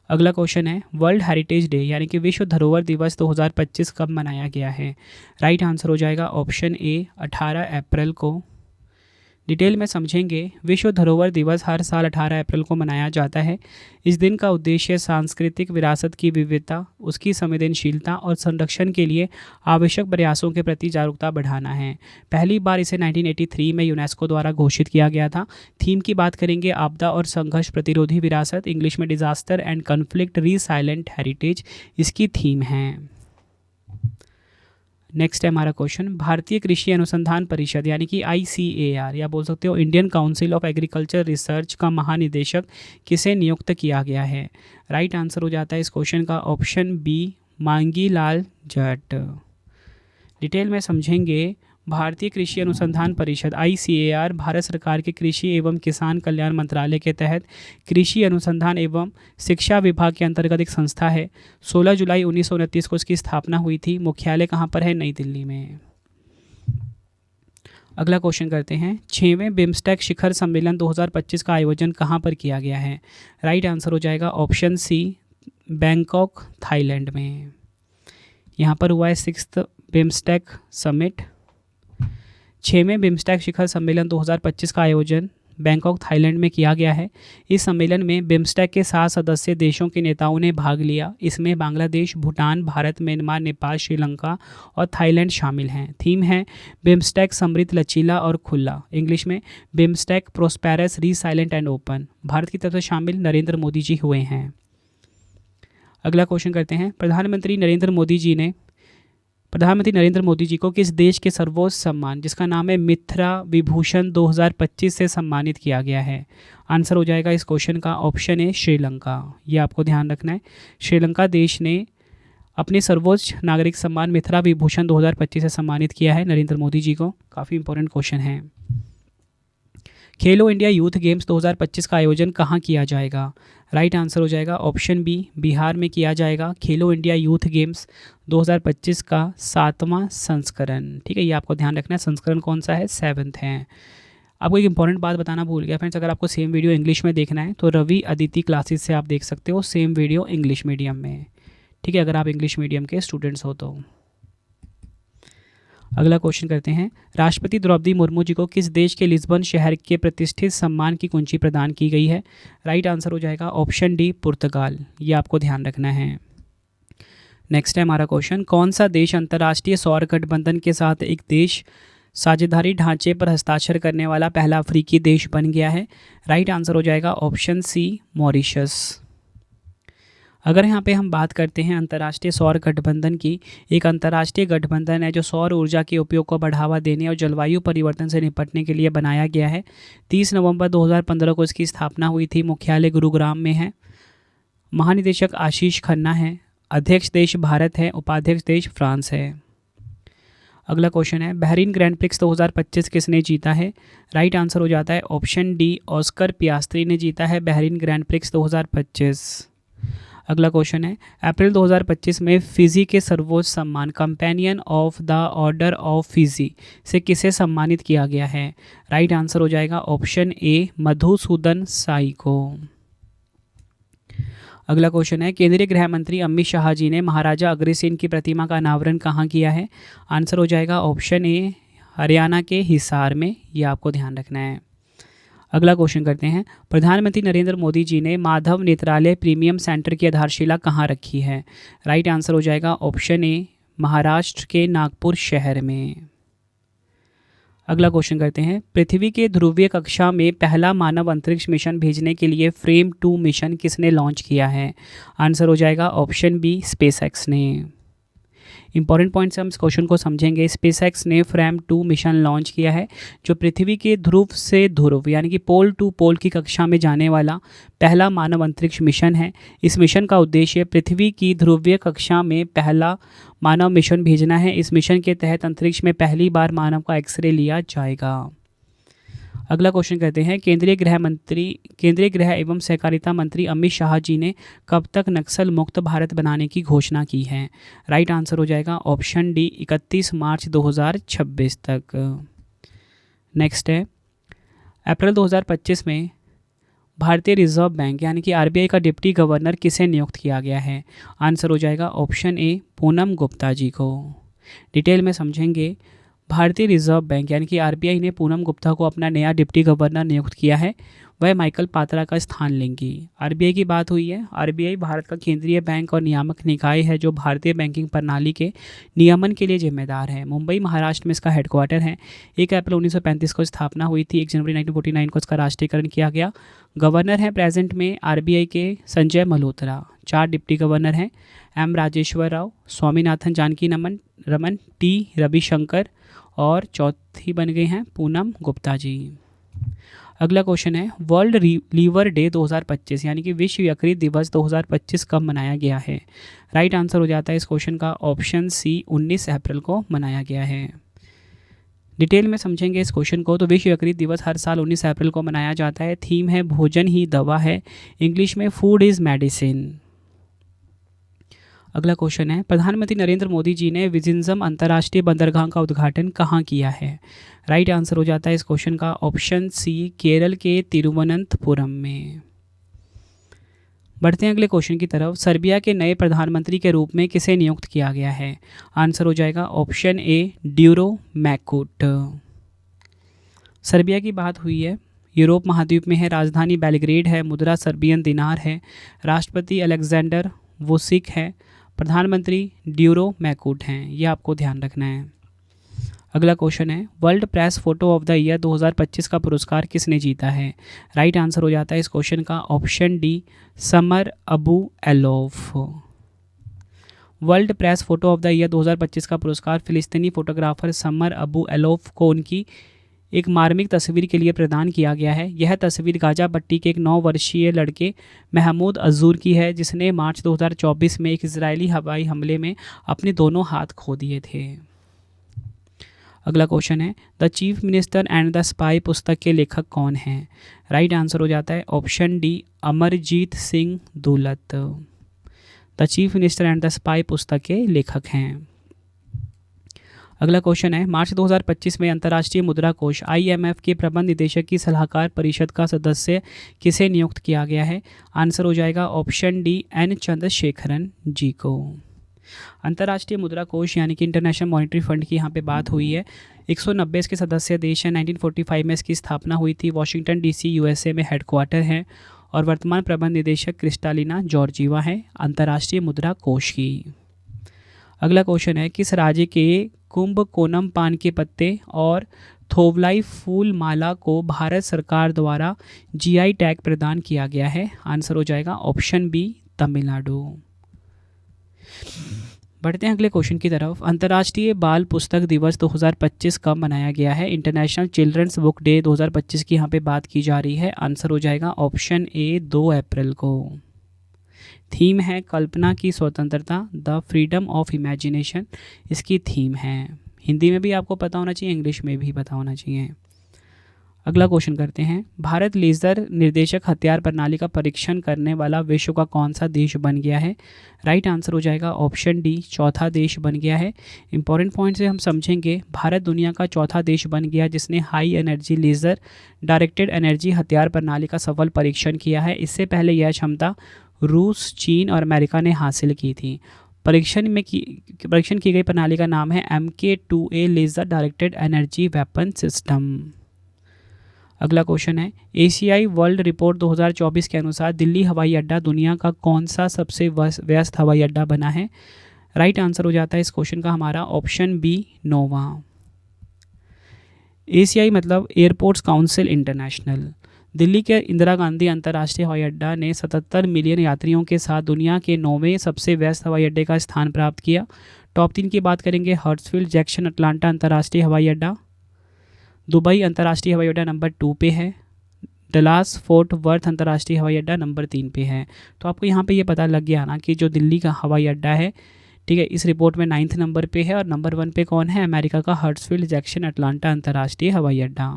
अगला क्वेश्चन है, वर्ल्ड हेरिटेज डे यानी कि विश्व धरोहर दिवस 2025 कब मनाया गया है? राइट आंसर हो जाएगा ऑप्शन ए 18 अप्रैल को। डिटेल में समझेंगे, विश्व धरोहर दिवस हर साल 18 अप्रैल को मनाया जाता है। इस दिन का उद्देश्य सांस्कृतिक विरासत की विविधता, उसकी संवेदनशीलता और संरक्षण के लिए आवश्यक प्रयासों के प्रति जागरूकता बढ़ाना है। पहली बार इसे 1983 में यूनेस्को द्वारा घोषित किया गया था। थीम की बात करेंगे, आपदा और संघर्ष प्रतिरोधी विरासत, इंग्लिश में disaster and conflict resilient heritage इसकी थीम है। नेक्स्ट है हमारा क्वेश्चन, भारतीय कृषि अनुसंधान परिषद यानी कि ICAR या बोल सकते हो Indian council of agriculture research का महानिदेशक किसे नियुक्त किया गया है? राइट आंसर हो जाता है इस क्वेश्चन का ऑप्शन बी मांगी लाल जट। डिटेल में समझेंगे, भारतीय कृषि अनुसंधान परिषद ICAR भारत सरकार के कृषि एवं किसान कल्याण मंत्रालय के तहत कृषि अनुसंधान एवं शिक्षा विभाग के अंतर्गत एक संस्था है। 16 जुलाई 1929 को इसकी स्थापना हुई थी। मुख्यालय कहाँ पर है? नई दिल्ली में। अगला क्वेश्चन करते हैं, 6वें बिम्स्टेक शिखर सम्मेलन 2025 का आयोजन कहाँ पर किया गया है? राइट आंसर हो जाएगा ऑप्शन सी बैंकॉक थाईलैंड में। यहाँ पर हुआ है 6th बिम्स्टेक समिट। 6वें बिम्स्टेक शिखर सम्मेलन 2025 का आयोजन बैंकॉक थाईलैंड में किया गया है। इस सम्मेलन में बिम्स्टेक के 7 सदस्य देशों के नेताओं ने भाग लिया। इसमें बांग्लादेश, भूटान, भारत, म्यांमार, नेपाल, श्रीलंका और थाईलैंड शामिल हैं। थीम है बिम्स्टेक समृद्ध, लचीला और खुला, इंग्लिश में BIMSTEC prosperous, resilient and open. Bharat की तरफ से शामिल नरेंद्र मोदी जी हुए हैं। अगला क्वेश्चन करते हैं, प्रधानमंत्री नरेंद्र मोदी जी को किस देश के सर्वोच्च सम्मान जिसका नाम है मित्रा विभूषण 2025 से सम्मानित किया गया है? आंसर हो जाएगा इस क्वेश्चन का ऑप्शन ए श्रीलंका। ये आपको ध्यान रखना है, श्रीलंका देश ने अपने सर्वोच्च नागरिक सम्मान मित्रा विभूषण 2025 से सम्मानित किया है नरेंद्र मोदी जी को। काफ़ी इंपॉर्टेंट क्वेश्चन है। खेलो इंडिया यूथ गेम्स 2025 का आयोजन कहाँ किया जाएगा? राइट आंसर हो जाएगा ऑप्शन बी बिहार में किया जाएगा। खेलो इंडिया यूथ गेम्स 2025 का 7वां संस्करण, ठीक है, ये आपको ध्यान रखना है। संस्करण कौन सा है? 7th है। आपको एक इंपॉर्टेंट बात बताना भूल गया फ्रेंड्स, अगर आपको सेम वीडियो इंग्लिश में देखना है तो रवि अदिति क्लासेस से आप देख सकते हो सेम वीडियो इंग्लिश मीडियम में, ठीक है, अगर आप इंग्लिश मीडियम के स्टूडेंट्स हो तो। अगला क्वेश्चन करते हैं, राष्ट्रपति द्रौपदी मुर्मू जी को किस देश के लिस्बन शहर के प्रतिष्ठित सम्मान की कुंजी प्रदान की गई है? राइट आंसर हो जाएगा ऑप्शन डी पुर्तगाल। ये आपको ध्यान रखना है। नेक्स्ट है हमारा क्वेश्चन, कौन सा देश अंतर्राष्ट्रीय सौर गठबंधन के साथ एक देश साझेदारी ढांचे पर हस्ताक्षर करने वाला पहला अफ्रीकी देश बन गया है? राइट आंसर हो जाएगा ऑप्शन सी मॉरिशस। अगर यहाँ पे हम बात करते हैं अंतर्राष्ट्रीय सौर गठबंधन की, एक अंतर्राष्ट्रीय गठबंधन है जो सौर ऊर्जा के उपयोग को बढ़ावा देने और जलवायु परिवर्तन से निपटने के लिए बनाया गया है। 30 नवंबर 2015 को इसकी स्थापना हुई थी। मुख्यालय गुरुग्राम में है। महानिदेशक आशीष खन्ना है। अध्यक्ष देश भारत है। उपाध्यक्ष देश फ्रांस है। अगला क्वेश्चन है, बहरीन ग्रैंड प्रिक्स 2025 किसने जीता है? राइट आंसर हो जाता है ऑप्शन डी ऑस्कर पियास्त्री ने जीता है बहरीन ग्रैंड प्रिक्स 2025। अगला क्वेश्चन है, अप्रैल 2025 में फिजी के सर्वोच्च सम्मान companion of the order of Fiji से किसे सम्मानित किया गया है? राइट आंसर हो जाएगा ऑप्शन ए मधुसूदन साई को। अगला क्वेश्चन है, केंद्रीय गृह मंत्री अमित शाह जी ने महाराजा अग्रसेन की प्रतिमा का अनावरण कहाँ किया है? आंसर हो जाएगा ऑप्शन ए हरियाणा के हिसार में। ये आपको ध्यान रखना है। अगला क्वेश्चन करते हैं, प्रधानमंत्री नरेंद्र मोदी जी ने माधव नेत्रालय प्रीमियम सेंटर की आधारशिला कहाँ रखी है? राइट आंसर हो जाएगा ऑप्शन ए महाराष्ट्र के नागपुर शहर में। अगला क्वेश्चन करते हैं, पृथ्वी के ध्रुवीय कक्षा में पहला मानव अंतरिक्ष मिशन भेजने के लिए फ्रेम 2 मिशन किसने लॉन्च किया है? आंसर हो जाएगा ऑप्शन बी स्पेसएक्स ने। इंपॉर्टेंट पॉइंट से हम इस क्वेश्चन को समझेंगे। स्पेसएक्स ने फ्रैम 2 मिशन लॉन्च किया है, जो पृथ्वी के ध्रुव से ध्रुव यानी कि पोल टू पोल की कक्षा में जाने वाला पहला मानव अंतरिक्ष मिशन है। इस मिशन का उद्देश्य पृथ्वी की ध्रुवीय कक्षा में पहला मानव मिशन भेजना है। इस मिशन के तहत अंतरिक्ष में पहली बार मानव का एक्सरे लिया जाएगा। अगला क्वेश्चन कहते हैं, केंद्रीय गृह एवं सहकारिता मंत्री अमित शाह जी ने कब तक नक्सल मुक्त भारत बनाने की घोषणा की है? राइट आंसर हो जाएगा ऑप्शन डी 31 मार्च 2026 तक। नेक्स्ट है, अप्रैल 2025 में भारतीय रिजर्व बैंक यानी कि आरबीआई का डिप्टी गवर्नर किसे नियुक्त किया गया है? आंसर हो जाएगा ऑप्शन ए पूनम गुप्ता जी को। डिटेल में समझेंगे। भारतीय रिजर्व बैंक यानी कि आरबीआई ने पूनम गुप्ता को अपना नया डिप्टी गवर्नर नियुक्त किया है। वह माइकल पात्रा का स्थान लेंगी। आरबीआई की बात हुई है। आरबीआई भारत का केंद्रीय बैंक और नियामक निकाय है जो भारतीय बैंकिंग प्रणाली के नियमन के लिए जिम्मेदार है। मुंबई महाराष्ट्र में इसका हेडक्वार्टर है। 1 अप्रैल 1935 को स्थापना हुई थी। 1 जनवरी 1949 को इसका राष्ट्रीयकरण किया गया। गवर्नर हैं प्रेजेंट में आरबीआई के संजय मल्होत्रा। 4 डिप्टी गवर्नर हैं, एम राजेश्वर राव, स्वामीनाथन जानकी रमन, टी रविशंकर और चौथी बन गए हैं पूनम गुप्ता जी। अगला क्वेश्चन है, वर्ल्ड लीवर डे 2025 यानी कि विश्व यकृत दिवस 2025 कब मनाया गया है? राइट आंसर हो जाता है इस क्वेश्चन का ऑप्शन सी 19 अप्रैल को मनाया गया है। डिटेल में समझेंगे इस क्वेश्चन को। तो विश्व यकृत दिवस हर साल 19 अप्रैल को मनाया जाता है। थीम है भोजन ही दवा है, इंग्लिश में फूड इज़ मेडिसिन। अगला क्वेश्चन है, प्रधानमंत्री नरेंद्र मोदी जी ने विजिंजम अंतर्राष्ट्रीय बंदरगाह का उद्घाटन कहाँ किया है? राइट आंसर हो जाता है इस क्वेश्चन का ऑप्शन सी केरल के तिरुवनंतपुरम में। बढ़ते हैं अगले क्वेश्चन की तरफ। सर्बिया के नए प्रधानमंत्री के रूप में किसे नियुक्त किया गया है? आंसर हो जाएगा ऑप्शन ए ड्यूरो मैकूट। सर्बिया की बात हुई है। यूरोप महाद्वीप में है। राजधानी बेलग्रेड है। मुद्रा सर्बियन दिनार है। राष्ट्रपति अलेक्जेंडर वुसिक है। प्रधानमंत्री ड्यूरो मैकूट हैं। ये आपको ध्यान रखना है। अगला क्वेश्चन है, world press photo of the year 2025 का पुरस्कार किसने जीता है? राइट आंसर हो जाता है इस क्वेश्चन का option D Samar Abu Elouf. World press photo of the year 2025 का पुरस्कार फिलिस्तीनी फोटोग्राफर समर अबू एलोफ को उनकी एक मार्मिक तस्वीर के लिए प्रदान किया गया है। यह तस्वीर गाजा पट्टी के एक 9 वर्षीय लड़के महमूद अजूर की है, जिसने मार्च 2024 में एक इजरायली हवाई हमले में अपने दोनों हाथ खो दिए थे। अगला क्वेश्चन है, the chief minister and the spy पुस्तक के लेखक कौन हैं? राइट आंसर हो जाता है option D Amarjeet Singh Dulat. The chief minister and the spy पुस्तक के लेखक हैं। अगला क्वेश्चन है, मार्च 2025 में अंतर्राष्ट्रीय मुद्रा कोष IMF के प्रबंध निदेशक की सलाहकार परिषद का सदस्य किसे नियुक्त किया गया है? आंसर हो जाएगा ऑप्शन डी N चंद्रशेखरन जी को। अंतर्राष्ट्रीय मुद्रा कोष यानी कि इंटरनेशनल मॉनिटरी फंड की यहाँ पे बात हुई है। 190 इसके सदस्य देश हैं। 1945 में इसकी स्थापना हुई थी। वॉशिंगटन DC USA में हेडक्वार्टर है और वर्तमान प्रबंध निदेशक क्रिस्टालिना जॉर्जीवा है अंतर्राष्ट्रीय मुद्रा कोष की। अगला क्वेश्चन है, किस राज्य के कुंभकोनम पान के पत्ते और थोवलाई फूल माला को भारत सरकार द्वारा GI टैग प्रदान किया गया है? आंसर हो जाएगा ऑप्शन बी तमिलनाडु। बढ़ते हैं अगले क्वेश्चन की तरफ। अंतर्राष्ट्रीय बाल पुस्तक दिवस 2025 कब मनाया गया है? इंटरनेशनल चिल्ड्रंस बुक डे 2025 की यहाँ पे बात की जा रही है। आंसर हो जाएगा ऑप्शन ए 2 अप्रैल को। थीम है कल्पना की स्वतंत्रता, द फ्रीडम ऑफ इमेजिनेशन इसकी थीम है। हिंदी में भी आपको पता होना चाहिए, इंग्लिश में भी पता होना चाहिए। अगला क्वेश्चन करते हैं, भारत लेज़र निर्देशक हथियार प्रणाली का परीक्षण करने वाला विश्व का कौन सा देश बन गया है? राइट आंसर हो जाएगा ऑप्शन डी चौथा देश बन गया है। इंपॉर्टेंट पॉइंट से हम समझेंगे। भारत दुनिया का चौथा देश बन गया जिसने high energy laser directed energy हथियार प्रणाली का सफल परीक्षण किया है। इससे पहले यह क्षमता रूस, चीन और अमेरिका ने हासिल की थी। परीक्षण की गई प्रणाली का नाम है MK2A laser directed energy weapon system. अगला क्वेश्चन है, एशियाई वर्ल्ड रिपोर्ट 2024 के अनुसार दिल्ली हवाई अड्डा दुनिया का कौन सा सबसे व्यस्त हवाई अड्डा बना है? राइट आंसर हो जाता है इस क्वेश्चन का हमारा ऑप्शन बी नोवा। एशियाई मतलब एयरपोर्ट्स काउंसिल इंटरनेशनल। दिल्ली के इंदिरा गांधी अंतर्राष्ट्रीय हवाई अड्डा ने 77 मिलियन यात्रियों के साथ दुनिया के 9वें सबसे व्यस्त हवाई अड्डे का स्थान प्राप्त किया। टॉप 3 की बात करेंगे, हर्ट्सफील्ड जैक्सन अटलांटा अंतर्राष्ट्रीय हवाई अड्डा, दुबई अंतर्राष्ट्रीय हवाई अड्डा नंबर 2 पे है, डलास फोर्ट वर्थ अंतर्राष्ट्रीय हवाई अड्डा नंबर 3 पे है। तो आपको यहाँ पे ये पता लग गया ना कि जो दिल्ली का हवाई अड्डा है, ठीक है, इस रिपोर्ट में 9th नंबर पे है और नंबर 1 पे कौन है, अमेरिका का हर्ट्सफील्ड जैक्सन अटलांटा अंतर्राष्ट्रीय हवाई अड्डा।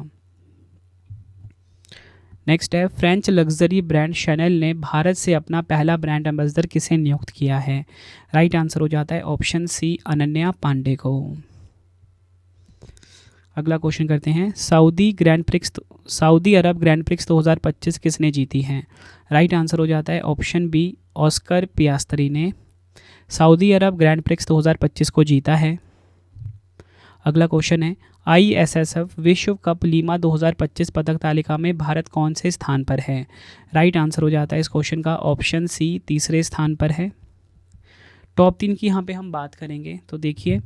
नेक्स्ट है, फ्रेंच लग्जरी ब्रांड शैनल ने भारत से अपना पहला ब्रांड एम्बेसडर किसे नियुक्त किया है। राइट आंसर हो जाता है ऑप्शन सी, अनन्या पांडे को। अगला क्वेश्चन करते हैं, सऊदी अरब ग्रैंड प्रिक्स 2025 किसने जीती है। राइट आंसर हो जाता है ऑप्शन बी, ऑस्कर पियास्त्री ने सऊदी अरब ग्रैंड प्रिक्स 2025 को जीता है। अगला क्वेश्चन है, ISSF विश्व कप लीमा 2025 पदक तालिका में भारत कौन से स्थान पर है। राइट आंसर हो जाता है इस क्वेश्चन का ऑप्शन सी, तीसरे स्थान पर है। टॉप 3 की यहाँ पे हम बात करेंगे तो देखिए,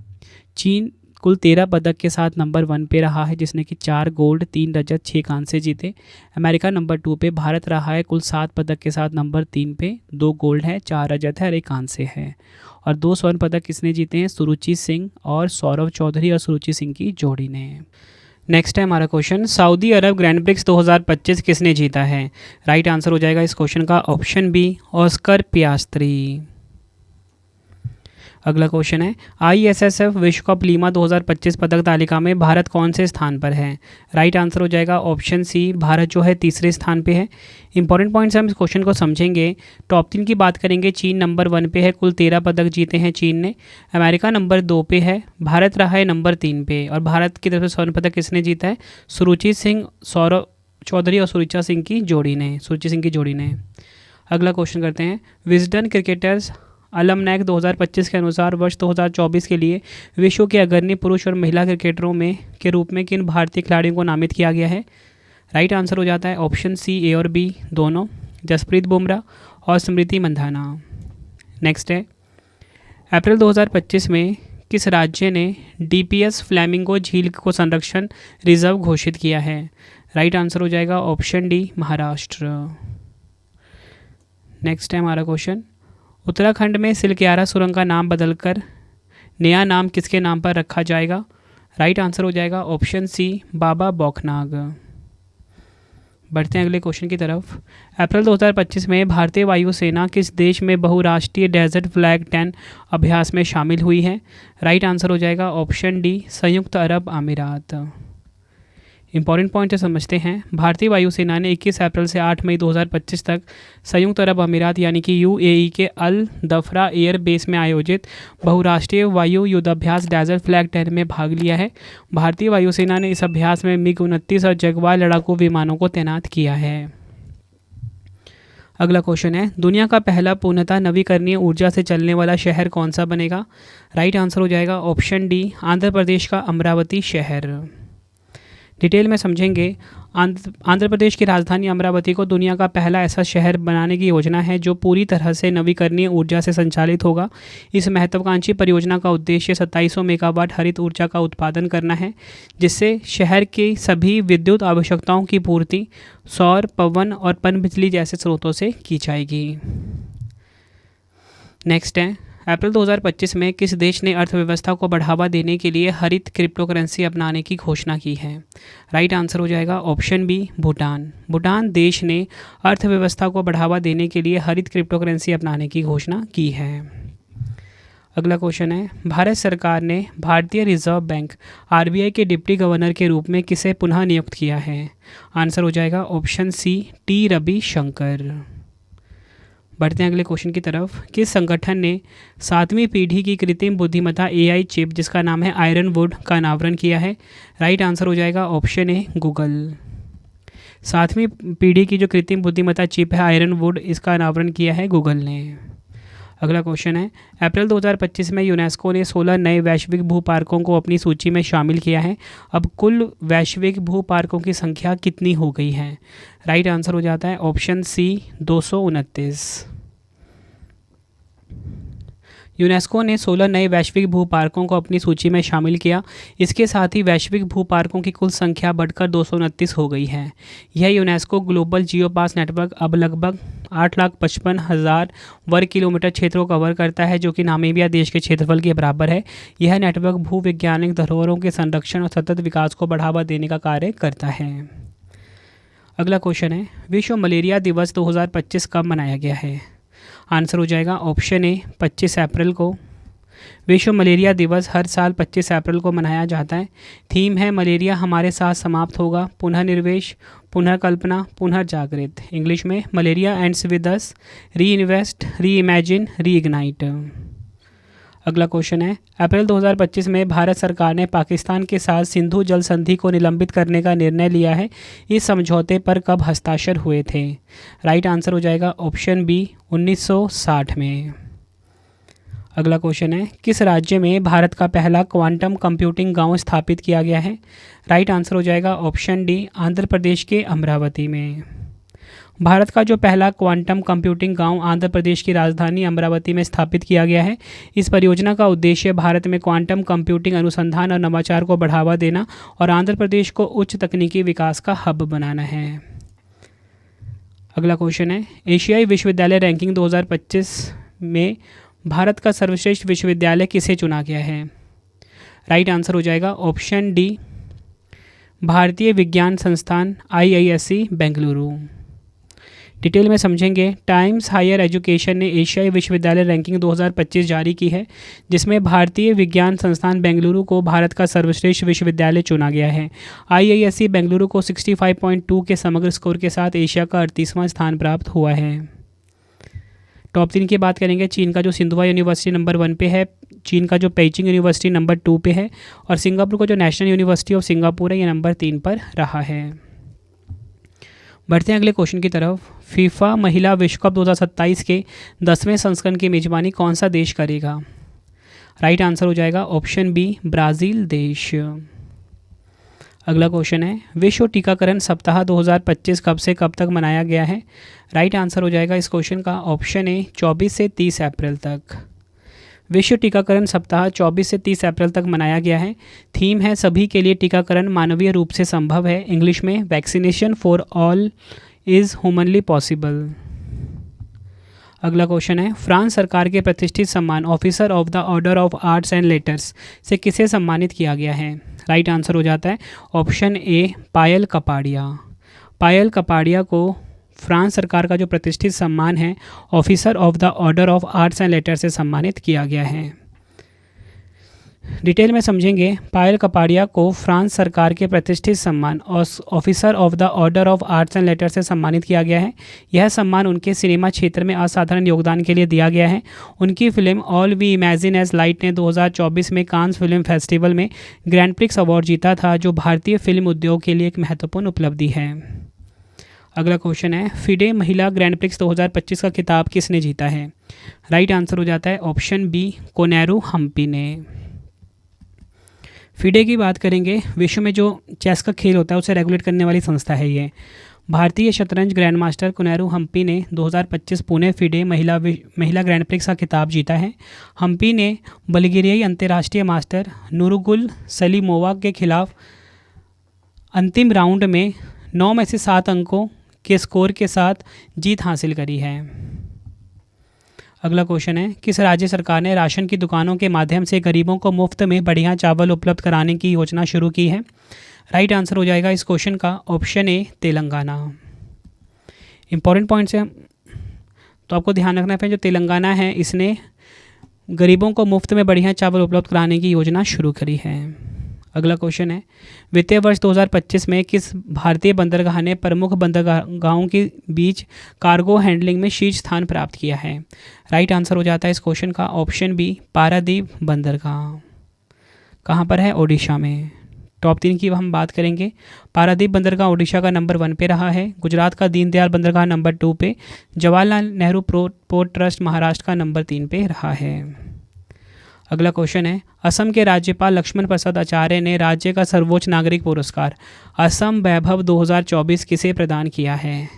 चीन कुल 13 पदक के साथ नंबर 1 पे रहा है, जिसने कि 4 गोल्ड 3 रजत 6 कांसे जीते। अमेरिका नंबर 2 पे, भारत रहा है कुल 7 पदक के साथ नंबर 3 पे, 2 गोल्ड है, 4 रजत है और 1 कांसे है। और 2 स्वर्ण पदक किसने जीते हैं, सुरुचि सिंह और सौरव चौधरी और सुरुचि सिंह की जोड़ी ने। नेक्स्ट है हमारा क्वेश्चन, सऊदी अरब ग्रैंड प्रिक्स 2025 किसने जीता है। राइट आंसर हो जाएगा इस क्वेश्चन का ऑप्शन बी, ऑस्कर पियास्त्री। अगला क्वेश्चन है, ISSF विश्व कप लीमा 2025 पदक तालिका में भारत कौन से स्थान पर है। राइट आंसर हो जाएगा ऑप्शन सी, भारत जो है तीसरे स्थान पे है। इंपॉर्टेंट पॉइंट्स हम इस क्वेश्चन को समझेंगे। टॉप 3 की बात करेंगे, चीन नंबर 1 पे है, कुल 13 पदक जीते हैं चीन ने। अमेरिका नंबर 2 पे है, भारत रहा है नंबर 3 पे। और भारत की तरफ से स्वर्ण पदक किसने जीता है, सुरुचि सिंह, सौरव चौधरी और सुरुचि सिंह की जोड़ी ने। अगला क्वेश्चन करते हैं, विजडन क्रिकेटर्स अलमनैक 2025 के अनुसार वर्ष 2024 के लिए विश्व के अग्रणी पुरुष और महिला क्रिकेटरों में के रूप में किन भारतीय खिलाड़ियों को नामित किया गया है। राइट आंसर हो जाता है ऑप्शन सी, ए और बी दोनों, जसप्रीत बुमराह और स्मृति मंधाना। नेक्स्ट है, अप्रैल 2025 में किस राज्य ने DPS फ्लैमिंगो झील को संरक्षण रिजर्व घोषित किया है। राइट आंसर हो जाएगा ऑप्शन डी, महाराष्ट्र। नेक्स्ट है हमारा क्वेश्चन, उत्तराखंड में सिलक्यारा सुरंग का नाम बदलकर नया नाम किसके नाम पर रखा जाएगा। राइट आंसर हो जाएगा ऑप्शन सी, बाबा बौखनाग। बढ़ते हैं अगले क्वेश्चन की तरफ। अप्रैल 2025 में भारतीय वायुसेना किस देश में बहुराष्ट्रीय डेजर्ट फ्लैग 10 अभ्यास में शामिल हुई है। राइट आंसर हो जाएगा ऑप्शन डी, संयुक्त अरब अमीरात। इंपॉर्टेंट पॉइंट समझते हैं, भारतीय वायुसेना ने 21 अप्रैल से 8 मई 2025 तक संयुक्त अरब अमीरात यानी कि UAE के अल दफरा एयर बेस में आयोजित बहुराष्ट्रीय वायु युद्धाभ्यास डेजर्ट फ्लैग 10 में भाग लिया है। भारतीय वायुसेना ने इस अभ्यास में MiG-29 और जगुआर लड़ाकू विमानों को तैनात किया है। अगला क्वेश्चन है, दुनिया का पहला पूर्णतः नवीकरणीय ऊर्जा से चलने वाला शहर कौन सा बनेगा। राइट आंसर हो जाएगा ऑप्शन डी, आंध्र प्रदेश का अमरावती शहर। डिटेल में समझेंगे, आंध्र प्रदेश की राजधानी अमरावती को दुनिया का पहला ऐसा शहर बनाने की योजना है जो पूरी तरह से नवीकरणीय ऊर्जा से संचालित होगा। इस महत्वाकांक्षी परियोजना का उद्देश्य 2700 मेगावाट हरित ऊर्जा का उत्पादन करना है, जिससे शहर की सभी विद्युत आवश्यकताओं की पूर्ति सौर, पवन और पनबिजली जैसे स्रोतों से की जाएगी। नेक्स्ट है, अप्रैल 2025 में किस देश ने अर्थव्यवस्था को बढ़ावा देने के लिए हरित क्रिप्टोकरेंसी अपनाने की घोषणा की है। राइट आंसर हो जाएगा ऑप्शन बी, भूटान। भूटान देश ने अर्थव्यवस्था को बढ़ावा देने के लिए हरित क्रिप्टोकरेंसी अपनाने की घोषणा की है। अगला क्वेश्चन है, भारत सरकार ने भारतीय रिजर्व बैंक RBI के डिप्टी गवर्नर के रूप में किसे पुनः नियुक्त किया है। आंसर हो जाएगा ऑप्शन सी, टी रविशंकर। बढ़ते हैं अगले क्वेश्चन की तरफ। किस संगठन ने 7वीं पीढ़ी की कृत्रिम बुद्धिमत्ता AI चिप जिसका नाम है आयरन वुड का अनावरण किया है। राइट आंसर हो जाएगा ऑप्शन ए, गूगल। 7वीं पीढ़ी की जो कृत्रिम बुद्धिमत्ता चिप है आयरन वुड, इसका अनावरण किया है गूगल ने। अगला क्वेश्चन है, अप्रैल 2025 में यूनेस्को ने 16 नए वैश्विक भू पार्कों को अपनी सूची में शामिल किया है। अब कुल वैश्विक भू पार्कों की संख्या कितनी हो गई है। राइट आंसर हो जाता है ऑप्शन सी, 229। यूनेस्को ने 16 नए वैश्विक भू पार्कों को अपनी सूची में शामिल किया। इसके साथ ही वैश्विक भू पार्कों की कुल संख्या बढ़कर 229 हो गई है। यह यूनेस्को ग्लोबल जियोपास नेटवर्क अब लगभग 8,55,000 वर्ग किलोमीटर क्षेत्र को कवर करता है, जो कि नामीबिया देश के क्षेत्रफल के बराबर है। यह नेटवर्क भूवैज्ञानिक धरोहरों के संरक्षण और सतत विकास को बढ़ावा देने का कार्य करता है। अगला क्वेश्चन है, विश्व मलेरिया दिवस 2025 कब मनाया गया है? आंसर हो जाएगा ऑप्शन ए 25 अप्रैल को। विश्व मलेरिया दिवस हर साल 25 अप्रैल को मनाया जाता है। थीम है मलेरिया हमारे साथ समाप्त होगा, पुनर्निवेश, पुनर्कल्पना, पुनर्जागृत। इंग्लिश में मलेरिया एंड्स विद अस, री इन्वेस्ट, री इमेजिन, री इग्नाइट। अगला क्वेश्चन है, अप्रैल 2025 में भारत सरकार ने पाकिस्तान के साथ सिंधु जल संधि को निलंबित करने का निर्णय लिया है। इस समझौते पर कब हस्ताक्षर हुए थे? राइट आंसर हो जाएगा ऑप्शन बी 1960 में। अगला क्वेश्चन है, किस राज्य में भारत का पहला क्वांटम कंप्यूटिंग गांव स्थापित किया गया है? राइट आंसर हो जाएगा ऑप्शन डी आंध्र प्रदेश के अमरावती में। भारत का जो पहला क्वांटम कंप्यूटिंग गांव आंध्र प्रदेश की राजधानी अमरावती में स्थापित किया गया है। इस परियोजना का उद्देश्य भारत में क्वांटम कंप्यूटिंग अनुसंधान और नवाचार को बढ़ावा देना और आंध्र प्रदेश को उच्च तकनीकी विकास का हब बनाना है। अगला क्वेश्चन है, एशियाई विश्वविद्यालय रैंकिंग 2025 में भारत का सर्वश्रेष्ठ विश्वविद्यालय किसे चुना गया है? राइट आंसर हो जाएगा ऑप्शन डी भारतीय विज्ञान संस्थान IISc बेंगलुरु। डिटेल में समझेंगे। टाइम्स हायर एजुकेशन ने एशियाई विश्वविद्यालय रैंकिंग 2025 जारी की है, जिसमें भारतीय विज्ञान संस्थान बेंगलुरु को भारत का सर्वश्रेष्ठ विश्वविद्यालय चुना गया है। IISc बेंगलुरु को 65.2 के समग्र स्कोर के साथ एशिया का 38वां स्थान प्राप्त हुआ है। टॉप 3 की बात करेंगे। चीन का जो सिंधुआ यूनिवर्सिटी नंबर 1 पे है, चीन का जो पेइचिंग यूनिवर्सिटी नंबर 2 पे है और सिंगापुर का जो नेशनल यूनिवर्सिटी ऑफ सिंगापुर है, ये नंबर 3 पर रहा है। बढ़ते हैं अगले क्वेश्चन की तरफ। फीफा महिला विश्व कप 2027 के 10वें संस्करण की मेजबानी कौन सा देश करेगा? राइट आंसर हो जाएगा ऑप्शन बी ब्राज़ील देश। अगला क्वेश्चन है, विश्व टीकाकरण सप्ताह 2025 कब से कब तक मनाया गया है? राइट आंसर हो जाएगा इस क्वेश्चन का ऑप्शन ए 24 से 30 अप्रैल तक। विश्व टीकाकरण सप्ताह 24 से 30 अप्रैल तक मनाया गया है। थीम है सभी के लिए टीकाकरण मानवीय रूप से संभव है। इंग्लिश में vaccination for all is humanly possible. अगला क्वेश्चन है, फ्रांस सरकार के प्रतिष्ठित सम्मान officer of the order of arts and letters से किसे सम्मानित किया गया है? राइट आंसर हो जाता है ऑप्शन ए पायल कपाड़िया। पायल कपाड़िया को फ्रांस सरकार का जो प्रतिष्ठित सम्मान है officer of the order of arts and letters से सम्मानित किया गया है। डिटेल में समझेंगे। पायल कपाड़िया को फ्रांस सरकार के प्रतिष्ठित सम्मान officer of the order of arts and letters से सम्मानित किया गया है। यह सम्मान उनके सिनेमा क्षेत्र में असाधारण योगदान के लिए दिया गया है। उनकी film All We Imagine as Light ने 2024 में कांस फिल्म फेस्टिवल में ग्रैंड प्रिक्स अवार्ड जीता था, जो भारतीय फिल्म उद्योग के लिए एक महत्वपूर्ण उपलब्धि है। अगला क्वेश्चन है, फिडे महिला ग्रैंड प्रिक्स 2025 का खिताब किसने जीता है? राइट आंसर हो जाता है ऑप्शन बी कोनेरू हम्पी ने। फिडे की बात करेंगे। विश्व में जो चेस का खेल होता है उसे रेगुलेट करने वाली संस्था है ये। भारतीय शतरंज ग्रैंड मास्टर कोनेरू हम्पी ने 2025 पुणे फिडे महिला ग्रैंड प्रिक्स का खिताब जीता है। हम्पी ने बल्गेरियाई अंतर्राष्ट्रीय मास्टर नूरगुल सलीमोवा के खिलाफ अंतिम राउंड में 9 में से 7 अंकों के स्कोर के साथ जीत हासिल करी है। अगला क्वेश्चन है, किस राज्य सरकार ने राशन की दुकानों के माध्यम से गरीबों को मुफ्त में बढ़िया चावल उपलब्ध कराने की योजना शुरू की है? राइट आंसर हो जाएगा इस क्वेश्चन का option A Telangana. Important points है तो आपको ध्यान रखना है, जो तेलंगाना है इसने गरीबों को मुफ्त में बढ़िया चावल उपलब्ध कराने की योजना शुरू करी है। अगला क्वेश्चन है, वित्तीय वर्ष 2025 में किस भारतीय बंदरगाह ने प्रमुख बंदरगाहों के बीच कार्गो हैंडलिंग में शीर्ष स्थान प्राप्त किया है? राइट आंसर हो जाता है इस क्वेश्चन का ऑप्शन बी पारादीप बंदरगाह। कहाँ पर है? ओडिशा में। टॉप 3 की हम बात करेंगे। पारादीप बंदरगाह ओडिशा का नंबर 1 पे रहा है। गुजरात का दीनदयाल बंदरगाह नंबर 2 पे। जवाहरलाल नेहरू पोर्ट ट्रस्ट महाराष्ट्र का नंबर 3 पे रहा है। अगला क्वेश्चन है, असम के राज्यपाल लक्ष्मण प्रसाद आचार्य ने राज्य का सर्वोच्च नागरिक पुरस्कार असम वैभव 2024 किसे प्रदान किया है?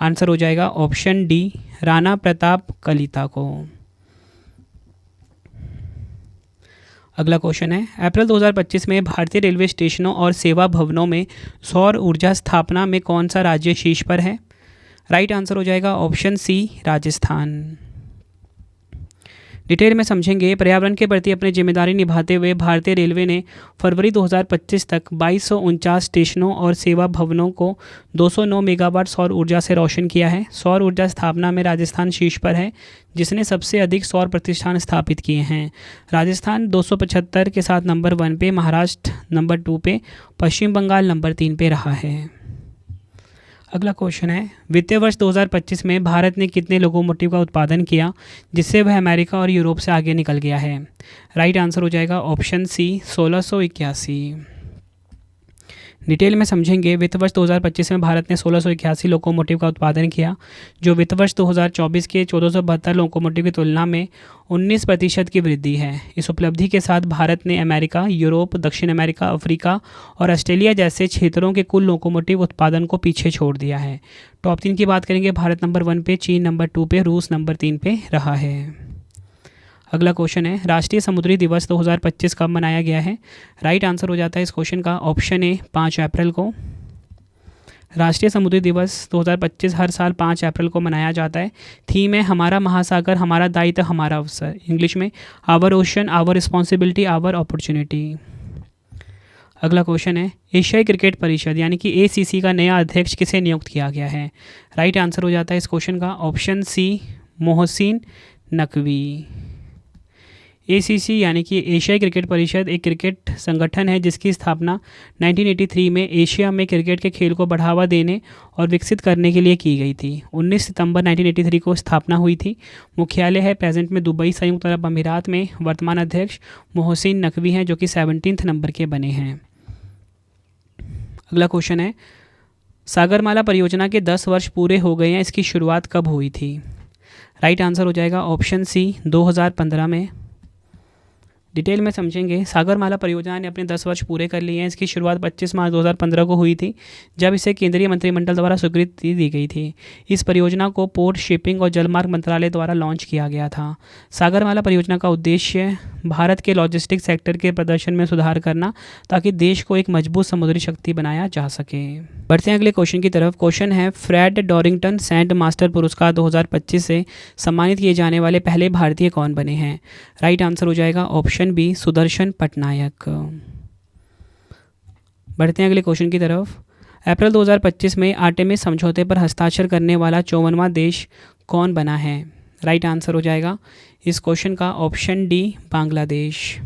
आंसर हो जाएगा ऑप्शन डी राणा प्रताप कलिता को। अगला क्वेश्चन है, अप्रैल 2025 में भारतीय रेलवे स्टेशनों और सेवा भवनों में सौर ऊर्जा स्थापना में कौन सा राज्य शीर्ष पर है? राइट आंसर हो जाएगा ऑप्शन सी, राजस्थान। डिटेल में समझेंगे, पर्यावरण के प्रति अपनी जिम्मेदारी निभाते हुए भारतीय रेलवे ने फरवरी 2025 तक 2249 स्टेशनों और सेवा भवनों को 209 मेगावाट सौर ऊर्जा से रोशन किया है। सौर ऊर्जा स्थापना में राजस्थान शीर्ष पर है, जिसने सबसे अधिक सौर प्रतिष्ठान स्थापित किए हैं। राजस्थान 275 के साथ नंबर 1 पे, महाराष्ट्र नंबर 2 पे, पश्चिम बंगाल नंबर 3 पे रहा है। अगला क्वेश्चन है, वित्तीय वर्ष 2025 में भारत ने कितने लोकोमोटिव का उत्पादन किया जिससे वह अमेरिका और यूरोप से आगे निकल गया है? राइट आंसर हो जाएगा ऑप्शन सी, 1681। डिटेल में समझेंगे, वित्त वर्ष 2025 में भारत ने 1681 लोकोमोटिव का उत्पादन किया, जो वित्त वर्ष 2024 के 1472 लोकोमोटिव की तुलना में 19% की वृद्धि है। इस उपलब्धि के साथ भारत ने अमेरिका, यूरोप, दक्षिण अमेरिका, अफ्रीका और ऑस्ट्रेलिया जैसे क्षेत्रों के कुल लोकोमोटिव उत्पादन को पीछे छोड़ दिया है। टॉप 3 की बात करेंगे, भारत नंबर 1 पे, चीन नंबर 2 पे, रूस नंबर 3 पे रहा है। अगला क्वेश्चन है, राष्ट्रीय समुद्री दिवस 2025 कब मनाया गया है? राइट आंसर हो जाता है इस क्वेश्चन का ऑप्शन ए, 5 अप्रैल को। राष्ट्रीय समुद्री दिवस 2025 हर साल 5 अप्रैल को मनाया जाता है। थीम है हमारा महासागर, हमारा दायित्व, हमारा अवसर। इंग्लिश में our ocean, our responsibility, our opportunity. अगला क्वेश्चन है, एशियाई क्रिकेट परिषद यानी कि ACC का नया अध्यक्ष किसे नियुक्त किया गया है? राइट आंसर हो जाता है इस क्वेश्चन का option C, Mohsin Naqvi. ACC यानी कि एशियाई क्रिकेट परिषद एक क्रिकेट संगठन है जिसकी स्थापना 1983 में एशिया में क्रिकेट के खेल को बढ़ावा देने और विकसित करने के लिए की गई थी। 19 सितंबर 1983 को स्थापना हुई थी। मुख्यालय है प्रेजेंट में दुबई, संयुक्त अरब अमीरात में। वर्तमान अध्यक्ष मोहसिन नकवी हैं, जो कि 17 नंबर के बने हैं। अगला क्वेश्चन है, सागरमाला परियोजना के 10 वर्ष पूरे हो गए हैं, इसकी शुरुआत कब हुई थी? राइट आंसर हो जाएगा ऑप्शन सी, 2015 में। डिटेल में समझेंगे, सागरमाला परियोजना ने अपने 10 वर्ष पूरे कर लिए हैं। इसकी शुरुआत 25 मार्च 2015 को हुई थी, जब इसे केंद्रीय मंत्रिमंडल द्वारा स्वीकृति दी गई थी। इस परियोजना को पोर्ट, शिपिंग और जलमार्ग मंत्रालय द्वारा लॉन्च किया गया था। सागरमाला परियोजना का उद्देश्य भारत के लॉजिस्टिक सेक्टर के प्रदर्शन में सुधार करना, ताकि देश को एक मजबूत समुद्री शक्ति बनाया जा सके। बढ़ते हैं अगले क्वेश्चन की तरफ। क्वेश्चन है, फ्रेड डॉरिंगटन सेंट मास्टर पुरस्कार 2025 से सम्मानित किए जाने वाले पहले भारतीय कौन बने हैं? राइट आंसर हो जाएगा ऑप्शन बी, सुदर्शन पटनायक। बढ़ते हैं अगले क्वेश्चन की तरफ। अप्रैल 2025 में आर्टेमिस समझौते पर हस्ताक्षर करने वाला 54वां देश कौन बना है? राइट आंसर हो जाएगा इस क्वेश्चन का option D, Bangladesh.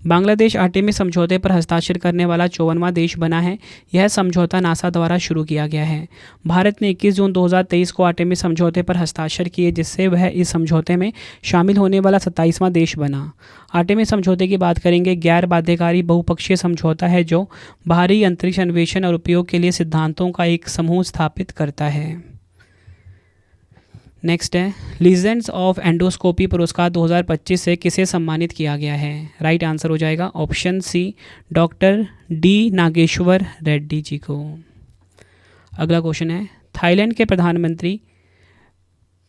Bangladesh Artemis समझौते पर हस्ताक्षर करने वाला 54वां देश बना है। यह समझौता नासा द्वारा शुरू किया गया है। भारत ने 21 जून 2023 को आर्टेमिस समझौते पर हस्ताक्षर किए, जिससे वह इस समझौते में शामिल होने वाला 27वां देश बना। आर्टेमिस समझौते की बात करेंगे, गैर बाध्यकारी बहुपक्षीय समझौता है जो बाहरी अंतरिक्ष अन्वेषण और उपयोग के लिए सिद्धांतों का एक समूह स्थापित करता है। नेक्स्ट है, लीजेंड्स ऑफ एंडोस्कोपी पुरस्कार 2025 से किसे सम्मानित किया गया है? राइट आंसर हो जाएगा option C, doctor D Nageshwar Reddy ji को। अगला क्वेश्चन है, थाईलैंड के प्रधानमंत्री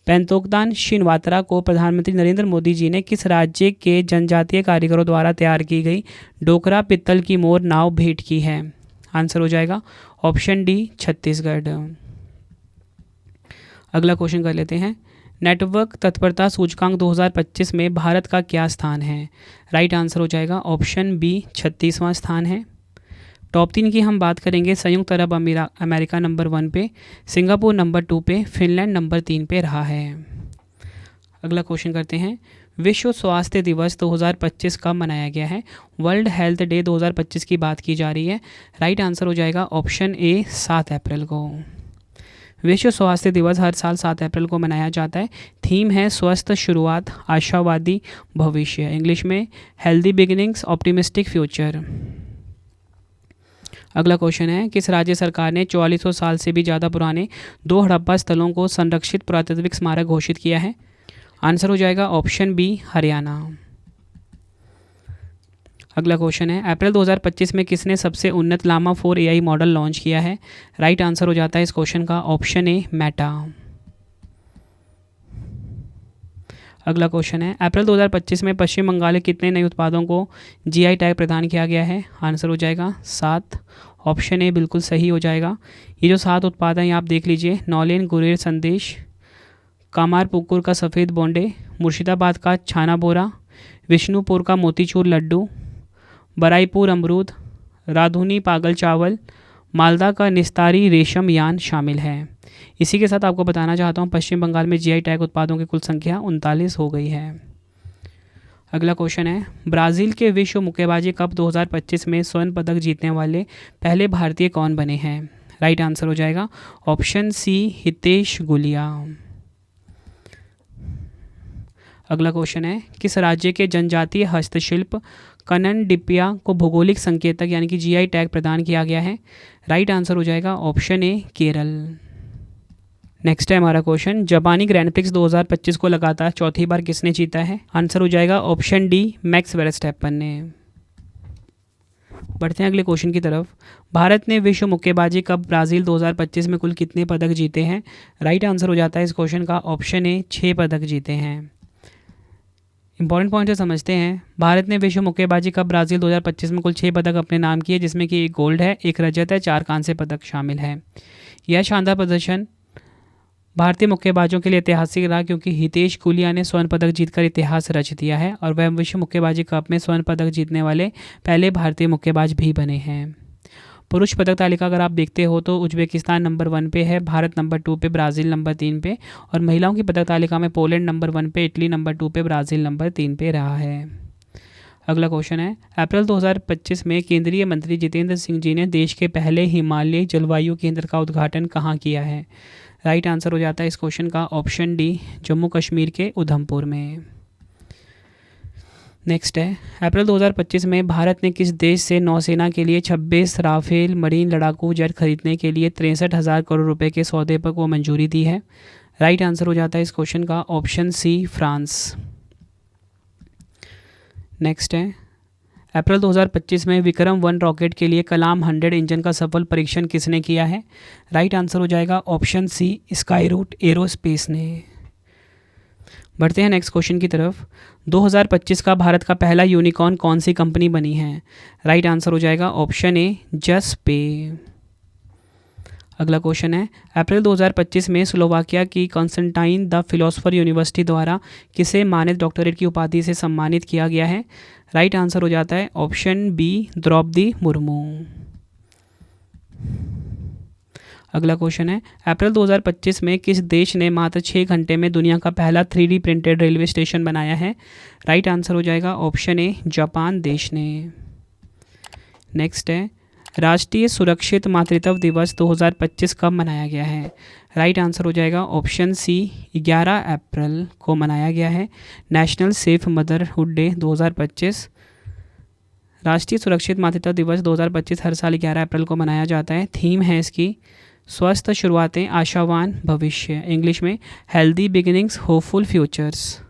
पेंतोकदान शिनवात्रा को प्रधानमंत्री नरेंद्र मोदी जी ने किस राज्य के जनजातीय कारीगरों द्वारा तैयार की गई डोकरा पित्तल की मोर नाव भेंट की है? आंसर हो जाएगा ऑप्शन डी, छत्तीसगढ़। अगला क्वेश्चन कर लेते हैं, नेटवर्क तत्परता सूचकांक 2025 में भारत का क्या स्थान है? राइट आंसर हो जाएगा ऑप्शन बी, 36वां स्थान है। टॉप 3 की हम बात करेंगे, संयुक्त अरब अमेरिका नंबर 1 पे, सिंगापुर नंबर 2 पे, फिनलैंड नंबर 3 पे रहा है। अगला क्वेश्चन करते हैं, विश्व स्वास्थ्य दिवस 2025 कब मनाया गया है? वर्ल्ड हेल्थ डे 2025 की बात की जा रही है। राइट आंसर हो जाएगा ऑप्शन ए, 7 अप्रैल को। विश्व स्वास्थ्य दिवस हर साल 7 अप्रैल को मनाया जाता है। थीम है स्वस्थ शुरुआत, आशावादी भविष्य। इंग्लिश में हेल्दी बिगिनिंग्स, ऑप्टिमिस्टिक फ्यूचर। अगला क्वेश्चन है, किस राज्य सरकार ने 4400 साल से भी ज़्यादा पुराने 2 हड़प्पा स्थलों को संरक्षित पुरातात्विक स्मारक घोषित किया है? आंसर हो जाएगा ऑप्शन बी, हरियाणा। अगला क्वेश्चन है, अप्रैल 2025 में किसने सबसे उन्नत लामा 4 AI मॉडल लॉन्च किया है? राइट आंसर हो जाता है इस क्वेश्चन का ऑप्शन ए, मेटा। अगला क्वेश्चन है, अप्रैल 2025 में पश्चिम बंगाल के कितने नए उत्पादों को जीआई टैग प्रदान किया गया है? आंसर हो जाएगा 7। ऑप्शन ए बिल्कुल सही हो जाएगा। ये जो 7 उत्पाद हैं ये आप देख लीजिए, नौलेन गुरेर संदेश, कामारपुकुर का सफ़ेद बोंडे, मुर्शिदाबाद का छाना बोरा, विष्णुपुर का मोतीचूर लड्डू, बराईपुर अमरूद, राधुनी पागल चावल, मालदा का निस्तारी रेशम यान शामिल है। इसी के साथ आपको बताना चाहता हूँ पश्चिम बंगाल में जीआई टैग उत्पादों की कुल संख्या 39 हो गई है। अगला क्वेश्चन है, ब्राज़ील के विश्व मुक्केबाजी कप 2025 में स्वर्ण पदक जीतने वाले पहले भारतीय कौन बने हैं? राइट आंसर हो जाएगा ऑप्शन सी हितेश गुलिया। अगला क्वेश्चन है, किस राज्य के जनजातीय हस्तशिल्प कननडिप्पिया को भौगोलिक संकेतक यानी कि जीआई टैग प्रदान किया गया है? राइट आंसर हो जाएगा ऑप्शन ए केरल। नेक्स्ट है हमारा क्वेश्चन, जापानी ग्रैंड प्रिक्स 2025 को लगातार चौथी बार किसने जीता है? आंसर हो जाएगा ऑप्शन डी मैक्स वेरस्टैपन ने। बढ़ते हैं अगले क्वेश्चन की तरफ। भारत ने विश्व मुक्केबाजी कप ब्राज़ील 2025 में कुल कितने पदक जीते हैं? राइट आंसर हो जाता है इस क्वेश्चन का ऑप्शन ए 6 पदक जीते हैं। इंपॉर्टेंट पॉइंट से समझते हैं। भारत ने विश्व मुक्केबाजी कप ब्राज़ील 2025 में कुल 6 पदक अपने नाम किए, जिसमें कि 1 गोल्ड है, 1 रजत है, 4 कांस्य पदक शामिल है। यह शानदार प्रदर्शन भारतीय मुक्केबाजों के लिए ऐतिहासिक रहा, क्योंकि हितेश गुलिया ने स्वर्ण पदक जीतकर इतिहास रच दिया है और वह विश्व मुक्केबाजी कप में स्वर्ण पदक जीतने वाले पहले भारतीय मुक्केबाज भी बने हैं। पुरुष पदक तालिका अगर आप देखते हो तो उज्बेकिस्तान नंबर 1 पे है, भारत नंबर 2 पे, ब्राज़ील नंबर 3 पे, और महिलाओं की पदक तालिका में पोलैंड नंबर 1 पे, इटली नंबर 2 पे, ब्राज़ील नंबर 3 पे रहा है। अगला क्वेश्चन है, अप्रैल 2025 में केंद्रीय मंत्री जितेंद्र सिंह जी ने देश के पहले हिमालयी जलवायु केंद्र का उद्घाटन कहाँ किया है? राइट आंसर हो जाता है इस क्वेश्चन का ऑप्शन डी जम्मू कश्मीर के उधमपुर में। नेक्स्ट है, अप्रैल 2025 में भारत ने किस देश से नौसेना के लिए 26 राफेल मरीन लड़ाकू जेट खरीदने के लिए 63,000 करोड़ रुपए के सौदे पर को मंजूरी दी है? राइट आंसर हो जाता है इस क्वेश्चन का ऑप्शन सी फ्रांस। नेक्स्ट है, अप्रैल 2025 में विक्रम 1 रॉकेट के लिए कलाम 100 इंजन का सफल परीक्षण किसने किया है? राइट आंसर हो जाएगा ऑप्शन सी स्काईरूट एरोस्पेस ने। बढ़ते हैं नेक्स्ट क्वेश्चन की तरफ। 2025 का भारत का पहला यूनिकॉर्न कौन सी कंपनी बनी है? राइट आंसर हो जाएगा ऑप्शन ए जसपे। अगला क्वेश्चन है, अप्रैल 2025 में स्लोवाकिया की कॉन्स्टेंटाइन द फिलोसोफर यूनिवर्सिटी द्वारा किसे मानद डॉक्टरेट की उपाधि से सम्मानित किया गया है? राइट आंसर हो जाता है ऑप्शन बी द्रौपदी मुर्मू। अगला क्वेश्चन है, अप्रैल 2025 में किस देश ने मात्र 6 घंटे में दुनिया का पहला 3D प्रिंटेड रेलवे स्टेशन बनाया है? राइट आंसर हो जाएगा ऑप्शन ए जापान देश ने। नेक्स्ट है, राष्ट्रीय सुरक्षित मातृत्व दिवस 2025 कब मनाया गया है? राइट आंसर हो जाएगा ऑप्शन सी 11 अप्रैल को मनाया गया है। नेशनल सेफ मदरहुड डे 2025, राष्ट्रीय सुरक्षित मातृत्व दिवस 2025 हर साल 11 अप्रैल को मनाया जाता है। थीम है इसकी स्वस्थ शुरुआतें आशावान भविष्य, इंग्लिश में हेल्दी बिगिनिंग्स होपफुल फ्यूचर्स।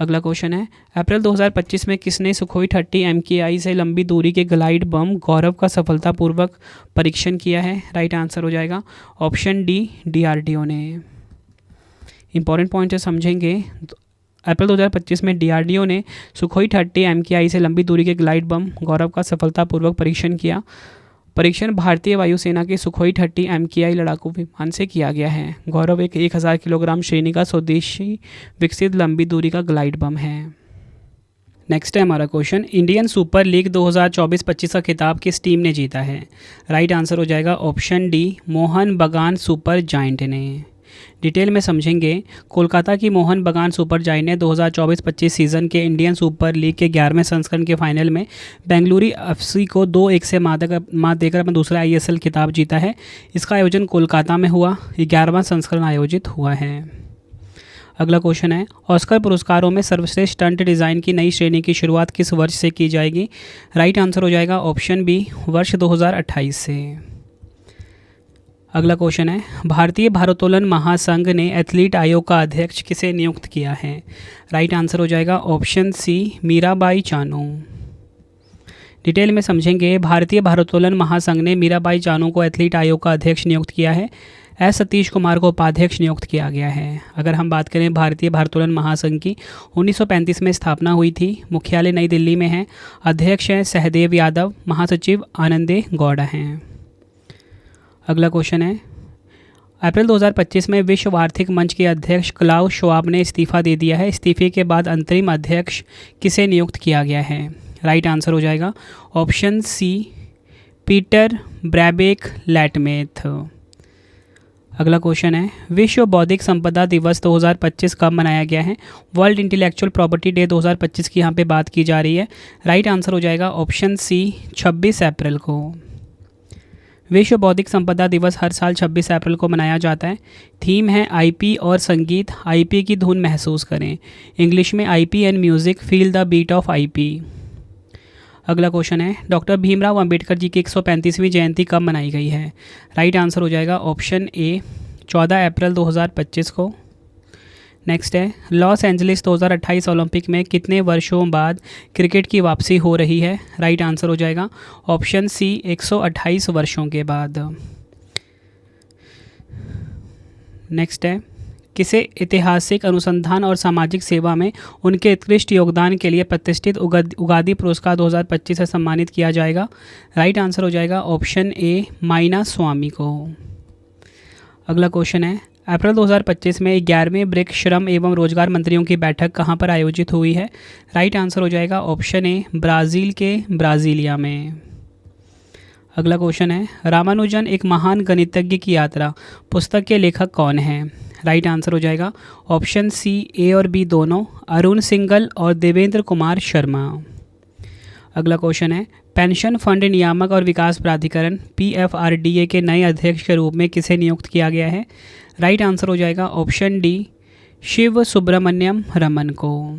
अगला क्वेश्चन है, अप्रैल 2025 में किसने सुखोई 30 MKI से लंबी दूरी के ग्लाइड बम गौरव का सफलतापूर्वक परीक्षण किया है? राइट आंसर हो जाएगा ऑप्शन डी DRDO ने। इंपॉर्टेंट पॉइंट से समझेंगे। अप्रैल 2025 में DRDO ने सुखोई 30 MKI से लंबी दूरी के ग्लाइड बम गौरव का सफलतापूर्वक परीक्षण किया। परीक्षण भारतीय वायुसेना के सुखोई 30 MKI लड़ाकू विमान से किया गया है। गौरव एक 1000 किलोग्राम श्रेणी का स्वदेशी विकसित लंबी दूरी का ग्लाइड बम है। नेक्स्ट है हमारा क्वेश्चन, इंडियन सुपर लीग 2024-25 का खिताब किस टीम ने जीता है? राइट आंसर हो जाएगा ऑप्शन डी मोहन बगान सुपर जायंट ने। डिटेल में समझेंगे। कोलकाता की मोहन बगान सुपर जायंट ने 2024-25 सीज़न के इंडियन सुपर लीग के 11वें संस्करण के फाइनल में बेंगलुरु FC को 2-1 से मात देकर अपना दूसरा ISL खिताब जीता है। इसका आयोजन कोलकाता में हुआ। 11वां संस्करण आयोजित हुआ है। अगला क्वेश्चन है, ऑस्कर पुरस्कारों में सर्वश्रेष्ठ स्टंट डिज़ाइन की नई श्रेणी की शुरुआत किस वर्ष से की जाएगी? राइट आंसर हो जाएगा ऑप्शन बी वर्ष 2028 से। अगला क्वेश्चन है, भारतीय भारोत्तोलन महासंघ ने एथलीट आयोग का अध्यक्ष किसे नियुक्त किया है? राइट आंसर हो जाएगा option C Mirabai Chanu. Detail में समझेंगे। भारतीय भारोत्तोलन महासंघ ने मीराबाई चानू को एथलीट आयोग का अध्यक्ष नियुक्त किया है। एस सतीश कुमार को उपाध्यक्ष नियुक्त किया गया है। अगर हम बात करें भारतीय भारोत्तोलन महासंघ की, 1935 में स्थापना हुई थी। मुख्यालय नई दिल्ली में है। अध्यक्ष हैं सहदेव यादव, महासचिव आनंदे गौड़ा हैं। अगला क्वेश्चन है, अप्रैल 2025 में विश्व आर्थिक मंच के अध्यक्ष क्लाउस श्वाब ने इस्तीफा दे दिया है। इस्तीफे के बाद अंतरिम अध्यक्ष किसे नियुक्त किया गया है? राइट आंसर हो जाएगा ऑप्शन सी, पीटर ब्रैबेक लैटमेथ। अगला क्वेश्चन है, विश्व बौद्धिक संपदा दिवस 2025 कब मनाया गया है? वर्ल्ड इंटेलेक्चुअल प्रॉपर्टी डे 2025 की यहाँ पे बात की जा रही है। राइट आंसर हो जाएगा ऑप्शन सी, 26 अप्रैल को। विश्व बौद्धिक संपदा दिवस हर साल 26 अप्रैल को मनाया जाता है। थीम है आईपी और संगीत, आईपी की धुन महसूस करें। इंग्लिश में IP and music, feel the beat of IP. अगला क्वेश्चन है, डॉक्टर भीमराव अंबेडकर जी की 135वीं जयंती कब मनाई गई है? राइट आंसर हो जाएगा ऑप्शन ए, 14 अप्रैल 2025 को। नेक्स्ट है, लॉस एंजलिस 2028 ओलंपिक में कितने वर्षों बाद क्रिकेट की वापसी हो रही है? राइट आंसर हो जाएगा ऑप्शन सी, 128 वर्षों के बाद। नेक्स्ट है, किसे ऐतिहासिक अनुसंधान और सामाजिक सेवा में उनके उत्कृष्ट योगदान के लिए प्रतिष्ठित उगादी पुरस्कार 2025 से सम्मानित किया जाएगा? राइट आंसर हो जाएगा ऑप्शन ए, माइना स्वामी को। अगला क्वेश्चन है, अप्रैल 2025 में 11वें ब्रिक्स श्रम एवं रोजगार मंत्रियों की बैठक कहाँ पर आयोजित हुई है? राइट आंसर हो जाएगा ऑप्शन ए, ब्राज़ील के ब्राज़ीलिया में। अगला क्वेश्चन है, रामानुजन एक महान गणितज्ञ की यात्रा पुस्तक के लेखक कौन हैं? राइट आंसर हो जाएगा ऑप्शन सी, ए और बी दोनों, अरुण सिंघल और देवेंद्र कुमार शर्मा। अगला क्वेश्चन है, पेंशन फंड नियामक और विकास प्राधिकरण PFRDA के नए अध्यक्ष के रूप में किसे नियुक्त किया गया है? राइट आंसर हो जाएगा ऑप्शन डी, शिव सुब्रमण्यम रमन को।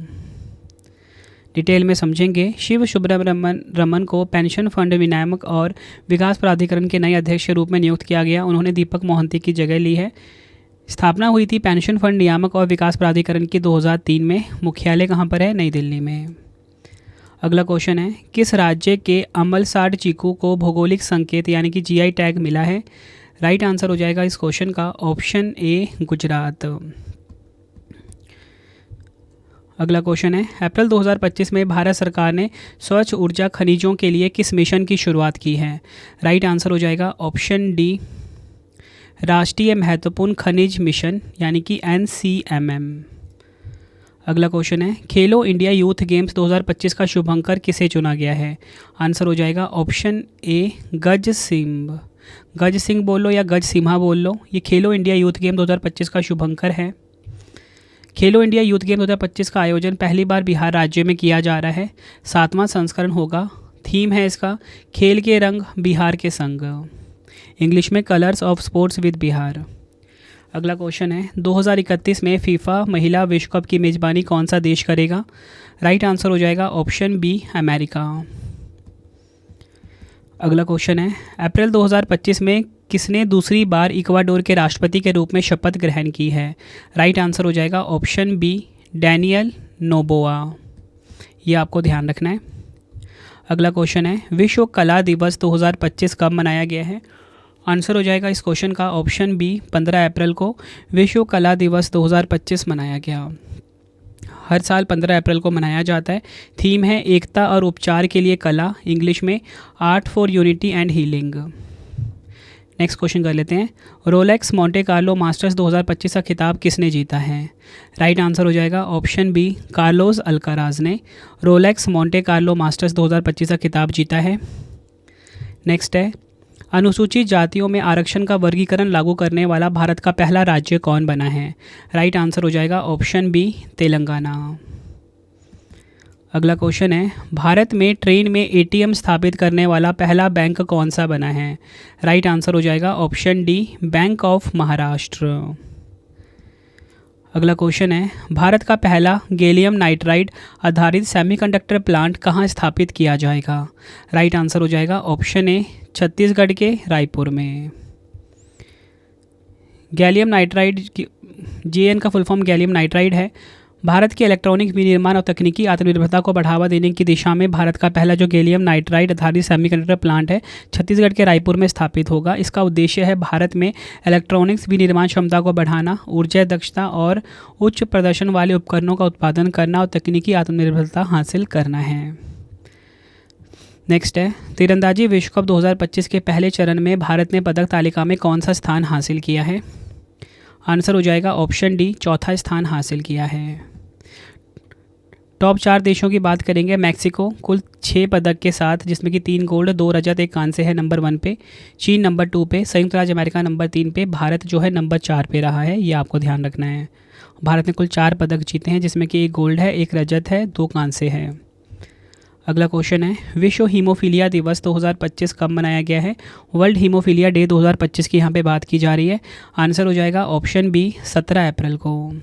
डिटेल में समझेंगे। शिव सुब्रमण्यम रमन को पेंशन फंड नियामक और विकास प्राधिकरण के नए अध्यक्ष के रूप में नियुक्त किया गया। उन्होंने दीपक मोहंती की जगह ली है। स्थापना हुई थी पेंशन फंड नियामक और विकास प्राधिकरण की 2003 में। मुख्यालय कहाँ पर है? नई दिल्ली में। अगला क्वेश्चन है, किस राज्य के अमलसाड चीकू को भौगोलिक संकेत यानी कि GI टैग मिला है? राइट आंसर हो जाएगा इस क्वेश्चन का ऑप्शन ए, गुजरात। अगला क्वेश्चन है, अप्रैल 2025 में भारत सरकार ने स्वच्छ ऊर्जा खनिजों के लिए किस मिशन की शुरुआत की है? राइट आंसर हो जाएगा ऑप्शन डी, राष्ट्रीय महत्वपूर्ण खनिज मिशन यानी कि NCMM। अगला क्वेश्चन है, खेलो इंडिया यूथ गेम्स 2025 का शुभंकर किसे चुना गया है? आंसर हो जाएगा ऑप्शन ए, गज सिंह। गज सिंह बोल लो या गज सिम्हा बोल लो, ये खेलो इंडिया यूथ गेम 2025 का शुभंकर है। खेलो इंडिया यूथ गेम 2025 का आयोजन पहली बार बिहार राज्य में किया जा रहा है। 7वां संस्करण होगा। थीम है इसका खेल के रंग बिहार के संग, इंग्लिश में colours of sports with Bihar. अगला क्वेश्चन है, 2031 में फीफा महिला विश्व कप की मेज़बानी कौन सा देश करेगा? राइट आंसर हो जाएगा ऑप्शन बी, अमेरिका। अगला क्वेश्चन है, अप्रैल 2025 में किसने दूसरी बार इक्वाडोर के राष्ट्रपति के रूप में शपथ ग्रहण की है? राइट आंसर हो जाएगा ऑप्शन बी, डैनियल नोबोआ। ये आपको ध्यान रखना है। अगला क्वेश्चन है, विश्व कला दिवस 2025 कब मनाया गया है? आंसर हो जाएगा इस क्वेश्चन का ऑप्शन बी, 15 अप्रैल को विश्व कला दिवस 2025 मनाया गया। हर साल 15 अप्रैल को मनाया जाता है। थीम है एकता और उपचार के लिए कला, इंग्लिश में art for unity and healing. Next question कर लेते हैं, रोलेक्स मोंटे कार्लो मास्टर्स 2025 का खिताब किसने जीता है? राइट आंसर हो जाएगा ऑप्शन बी, कार्लोस अल्काराज ने रोलेक्स मोंटे कार्लो मास्टर्स 2025 का खिताब जीता है। नेक्स्ट है, अनुसूचित जातियों में आरक्षण का वर्गीकरण लागू करने वाला भारत का पहला राज्य कौन बना है? राइट आंसर हो जाएगा ऑप्शन बी, तेलंगाना। अगला क्वेश्चन है, भारत में ट्रेन में ATM स्थापित करने वाला पहला बैंक कौन सा बना है? राइट आंसर हो जाएगा option D, bank of Maharashtra. अगला क्वेश्चन है, भारत का पहला गैलियम नाइट्राइड आधारित सेमीकंडक्टर प्लांट कहाँ स्थापित किया जाएगा? राइट आंसर हो जाएगा ऑप्शन ए, छत्तीसगढ़ के रायपुर में। गैलियम नाइट्राइड GN का फुल फॉर्म गैलियम नाइट्राइड है। भारत की इलेक्ट्रॉनिक विनिर्माण और तकनीकी आत्मनिर्भरता को बढ़ावा देने की दिशा में भारत का पहला जो गैलियम नाइट्राइड आधारित सेमीकंडक्टर प्लांट है छत्तीसगढ़ के रायपुर में स्थापित होगा। इसका उद्देश्य है भारत में इलेक्ट्रॉनिक्स विनिर्माण क्षमता को बढ़ाना, ऊर्जा दक्षता और उच्च प्रदर्शन वाले उपकरणों का उत्पादन करना और तकनीकी आत्मनिर्भरता हासिल करना है। नेक्स्ट है, तीरंदाजी विश्व कप 2025 के पहले चरण में भारत ने पदक तालिका में कौन सा स्थान हासिल किया है? आंसर हो जाएगा ऑप्शन डी, चौथा स्थान हासिल किया है। टॉप 4 देशों की बात करेंगे। मैक्सिको कुल 6 पदक के साथ, जिसमें कि 3 गोल्ड 2 रजत 1 कांस्य है, नंबर 1 पे। चीन नंबर 2 पे, संयुक्त राज्य अमेरिका नंबर 3 पे, भारत जो है नंबर 4 पे रहा है। ये आपको ध्यान रखना है। भारत ने कुल 4 पदक जीते हैं, जिसमें कि 1 गोल्ड है, 1 रजत है, 2 कांस्य है। अगला क्वेश्चन है, विश्व हीमोफीलिया दिवस 2025 कब मनाया गया है? वर्ल्ड हीमोफीलिया डे 2025 की यहाँ पे बात की जा रही है। आंसर हो जाएगा ऑप्शन बी, 17 अप्रैल को।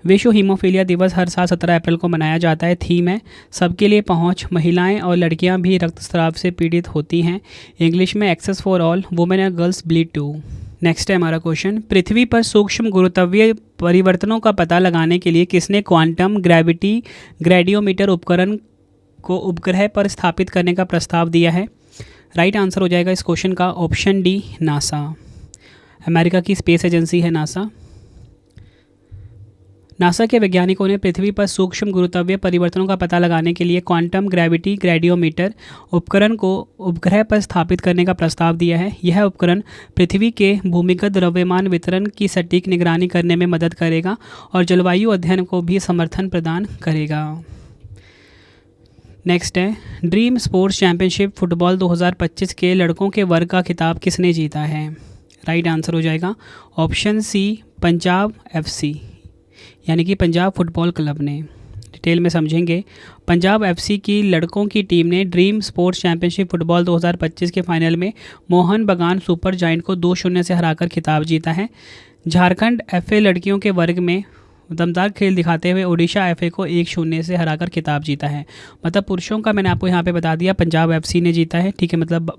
विश्व हीमोफीलिया दिवस हर साल 17 अप्रैल को मनाया जाता है। थीम है सबके लिए पहुँच, महिलाएं और लड़कियां भी रक्तस्राव से पीड़ित होती हैं। इंग्लिश में access for all, women and girls bleed too. Next है हमारा क्वेश्चन, पृथ्वी पर सूक्ष्म गुरुत्वीय परिवर्तनों का पता लगाने के लिए किसने क्वांटम ग्रेविटी ग्रेडियोमीटर उपकरण को उपग्रह पर स्थापित करने का प्रस्ताव दिया है? राइट आंसर हो जाएगा इस क्वेश्चन का ऑप्शन डी, नासा। अमेरिका की स्पेस एजेंसी है नासा। नासा के वैज्ञानिकों ने पृथ्वी पर सूक्ष्म गुरुत्वीय परिवर्तनों का पता लगाने के लिए क्वांटम ग्रेविटी ग्रेडियोमीटर उपकरण को उपग्रह पर स्थापित करने का प्रस्ताव दिया है। यह उपकरण पृथ्वी के भूमिगत द्रव्यमान वितरण की सटीक निगरानी करने में मदद करेगा और जलवायु अध्ययन को भी समर्थन प्रदान करेगा। नेक्स्ट है, ड्रीम स्पोर्ट्स चैंपियनशिप फुटबॉल 2025 के लड़कों के वर्ग का खिताब किसने जीता है? राइट आंसर हो जाएगा ऑप्शन सी, पंजाब एफसी, यानी कि पंजाब फुटबॉल क्लब ने। डिटेल में समझेंगे। पंजाब एफसी की लड़कों की टीम ने ड्रीम स्पोर्ट्स चैंपियनशिप फुटबॉल 2025 के फाइनल में मोहन बगान सुपर जायंट को 2-0 से हराकर खिताब जीता है। झारखंड एफए लड़कियों के वर्ग में दमदार खेल दिखाते हुए ओडिशा एफए को 1-0 से हराकर खिताब जीता है। मतलब पुरुषों का मैंने आपको यहाँ पे बता दिया, पंजाब एफसी ने जीता है, ठीक है, मतलब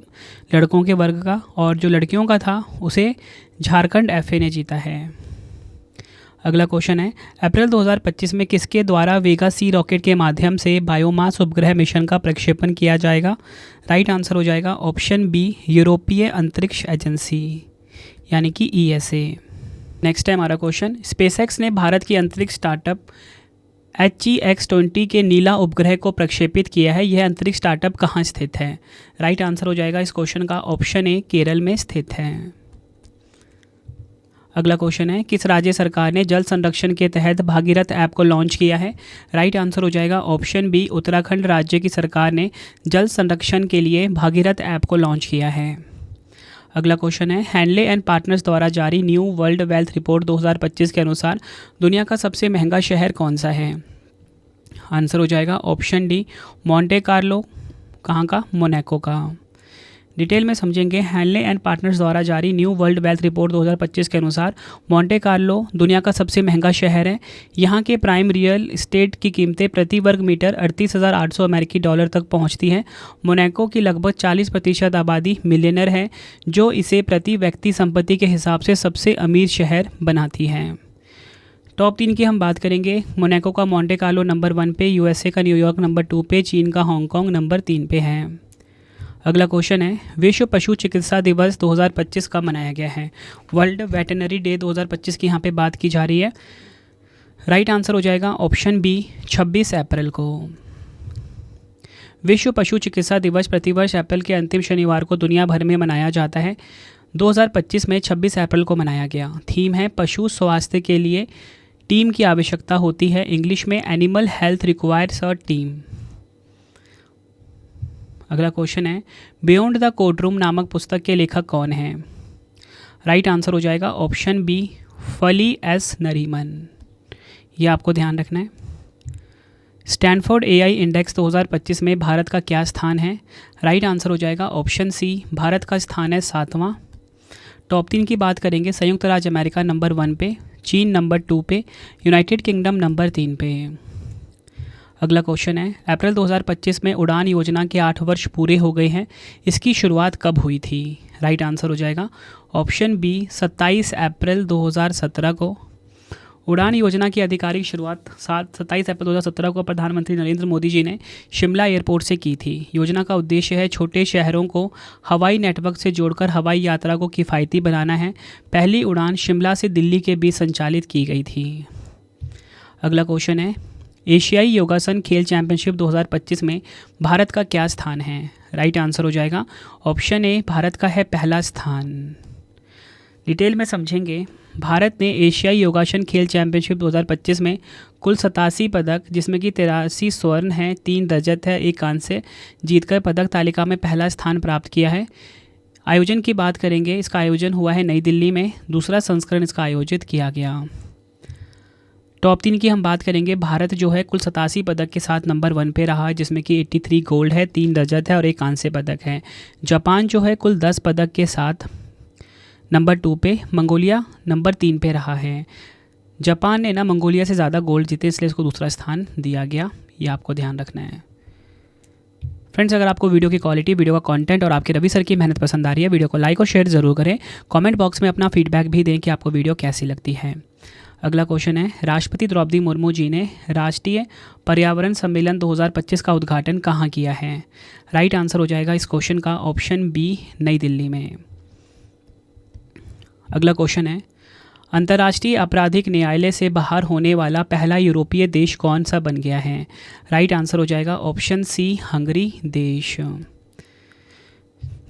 लड़कों के वर्ग का, और जो लड़कियों का था उसे झारखंड एफए ने जीता है। अगला क्वेश्चन है, अप्रैल 2025 में किसके द्वारा वेगा सी रॉकेट के माध्यम से बायोमास उपग्रह मिशन का प्रक्षेपण किया जाएगा? राइट आंसर हो जाएगा ऑप्शन बी, यूरोपीय अंतरिक्ष एजेंसी, यानी कि ईएसए। नेक्स्ट है हमारा क्वेश्चन, स्पेसएक्स ने भारत की अंतरिक्ष स्टार्टअप HEX-20 के नीला उपग्रह को प्रक्षेपित किया है। यह अंतरिक्ष स्टार्टअप कहाँ स्थित है? राइट आंसर हो जाएगा इस क्वेश्चन का ऑप्शन ए, केरल में स्थित है। अगला क्वेश्चन है, किस राज्य सरकार ने जल संरक्षण के तहत भागीरथ ऐप को लॉन्च किया है? राइट आंसर हो जाएगा ऑप्शन बी, उत्तराखंड राज्य की सरकार ने जल संरक्षण के लिए भागीरथ ऐप को लॉन्च किया है। अगला क्वेश्चन है, हैंडले एंड पार्टनर्स द्वारा जारी न्यू वर्ल्ड वेल्थ रिपोर्ट 2025 के अनुसार दुनिया का सबसे महंगा शहर कौन सा है? आंसर हो जाएगा ऑप्शन डी, मोंटे कार्लो। कहाँ का? मोनाको का। डिटेल में समझेंगे। हैंडले एंड पार्टनर्स द्वारा जारी न्यू वर्ल्ड वेल्थ रिपोर्ट 2025 के अनुसार मोंटे कार्लो दुनिया का सबसे महंगा शहर है। यहाँ के प्राइम रियल एस्टेट की कीमतें प्रति वर्ग मीटर 38,800 अमेरिकी डॉलर तक पहुँचती हैं। मोनाको की लगभग 40% आबादी मिलियनर है, जो इसे प्रति व्यक्ति संपत्ति के हिसाब से सबसे अमीर शहर बनाती है। टॉप 3 की हम बात करेंगे। मोनाको का मोंटे कार्लो नंबर 1 पे, यूएसए का न्यूयॉर्क नंबर 2 पे, चीन का हांगकांग नंबर 3 पे है। अगला क्वेश्चन है, विश्व पशु चिकित्सा दिवस 2025 कब मनाया गया है? वर्ल्ड वेटरनरी डे 2025 की यहाँ पे बात की जा रही है। राइट आंसर हो जाएगा ऑप्शन बी, 26 अप्रैल को। विश्व पशु चिकित्सा दिवस प्रतिवर्ष अप्रैल के अंतिम शनिवार को दुनिया भर में मनाया जाता है। 2025 में 26 अप्रैल को मनाया गया। थीम है पशु स्वास्थ्य के लिए टीम की आवश्यकता होती है। इंग्लिश में animal health requires a team. अगला क्वेश्चन है, बियॉन्ड द कोर्टरूम नामक पुस्तक के लेखक कौन हैं? राइट आंसर हो जाएगा ऑप्शन बी, फली एस नरीमन। ये आपको ध्यान रखना है। स्टैनफोर्ड एआई इंडेक्स 2025 में भारत का क्या स्थान है? राइट आंसर हो जाएगा ऑप्शन सी, भारत का स्थान है 7वां। टॉप 3 की बात करेंगे। संयुक्त राज्य अमेरिका नंबर 1 पे, चीन नंबर 2 पे, यूनाइटेड किंगडम नंबर 3 पे। अगला क्वेश्चन है, अप्रैल 2025 में उड़ान योजना के 8 वर्ष पूरे हो गए हैं। इसकी शुरुआत कब हुई थी? राइट आंसर हो जाएगा ऑप्शन बी, 27 अप्रैल 2017 को। उड़ान योजना की आधिकारिक शुरुआत 27 अप्रैल 2017 को प्रधानमंत्री नरेंद्र मोदी जी ने शिमला एयरपोर्ट से की थी। योजना का उद्देश्य है छोटे शहरों को हवाई नेटवर्क से जोड़कर हवाई यात्रा को किफ़ायती बनाना है। पहली उड़ान शिमला से दिल्ली के बीच संचालित की गई थी। अगला क्वेश्चन है, एशियाई योगासन खेल चैंपियनशिप 2025 में भारत का क्या स्थान है? राइट आंसर हो जाएगा ऑप्शन ए, भारत का है पहला स्थान। डिटेल में समझेंगे। भारत ने एशियाई योगासन खेल चैंपियनशिप 2025 में कुल 87 पदक, जिसमें कि 83 स्वर्ण हैं, 3 रजत है, 1 कांस्य, जीतकर पदक तालिका में पहला स्थान प्राप्त किया है। आयोजन की बात करेंगे, इसका आयोजन हुआ है नई दिल्ली में। दूसरा संस्करण इसका आयोजित किया गया। टॉप 3 की हम बात करेंगे। भारत जो है कुल 87 पदक के साथ नंबर 1 पे रहा है, जिसमें कि 83 गोल्ड है, 3 रजत है और 1 कांस्य पदक है। जापान जो है कुल 10 पदक के साथ नंबर 2 पे, मंगोलिया नंबर 3 पे रहा है। जापान ने मंगोलिया से ज़्यादा गोल्ड जीते, इसलिए इसको दूसरा स्थान दिया गया। ये आपको ध्यान रखना है। फ्रेंड्स, अगर आपको वीडियो की क्वालिटी, वीडियो का कंटेंट और आपके रवि सर की मेहनत पसंद आ रही है, वीडियो को लाइक और शेयर ज़रूर करें। कमेंट बॉक्स में अपना फीडबैक भी दें कि आपको वीडियो कैसी लगती है। अगला क्वेश्चन है, राष्ट्रपति द्रौपदी मुर्मू जी ने राष्ट्रीय पर्यावरण सम्मेलन 2025 का उद्घाटन कहाँ किया है? राइट आंसर हो जाएगा इस क्वेश्चन का ऑप्शन बी, नई दिल्ली में। अगला क्वेश्चन है, अंतर्राष्ट्रीय आपराधिक न्यायालय से बाहर होने वाला पहला यूरोपीय देश कौन सा बन गया है? राइट आंसर हो जाएगा ऑप्शन सी, हंगरी देश।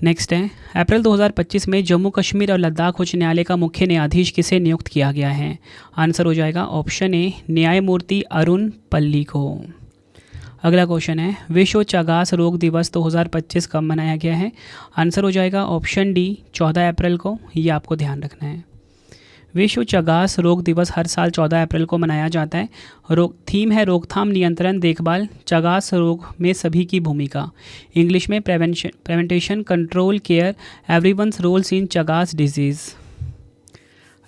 नेक्स्ट है, अप्रैल 2025 में जम्मू कश्मीर और लद्दाख उच्च न्यायालय का मुख्य न्यायाधीश किसे नियुक्त किया गया है? आंसर हो जाएगा ऑप्शन ए, न्यायमूर्ति अरुण पल्ली को। अगला क्वेश्चन है, विश्व चगास रोग दिवस 2025 कब मनाया गया है? आंसर हो जाएगा ऑप्शन डी, 14 अप्रैल को। ये आपको ध्यान रखना है। विश्व चगास रोग दिवस हर साल 14 अप्रैल को मनाया जाता है। थीम है रोकथाम, नियंत्रण, देखभाल, चगास रोग में सभी की भूमिका। इंग्लिश में prevention, control, care, everyone's roles in Chagas disease.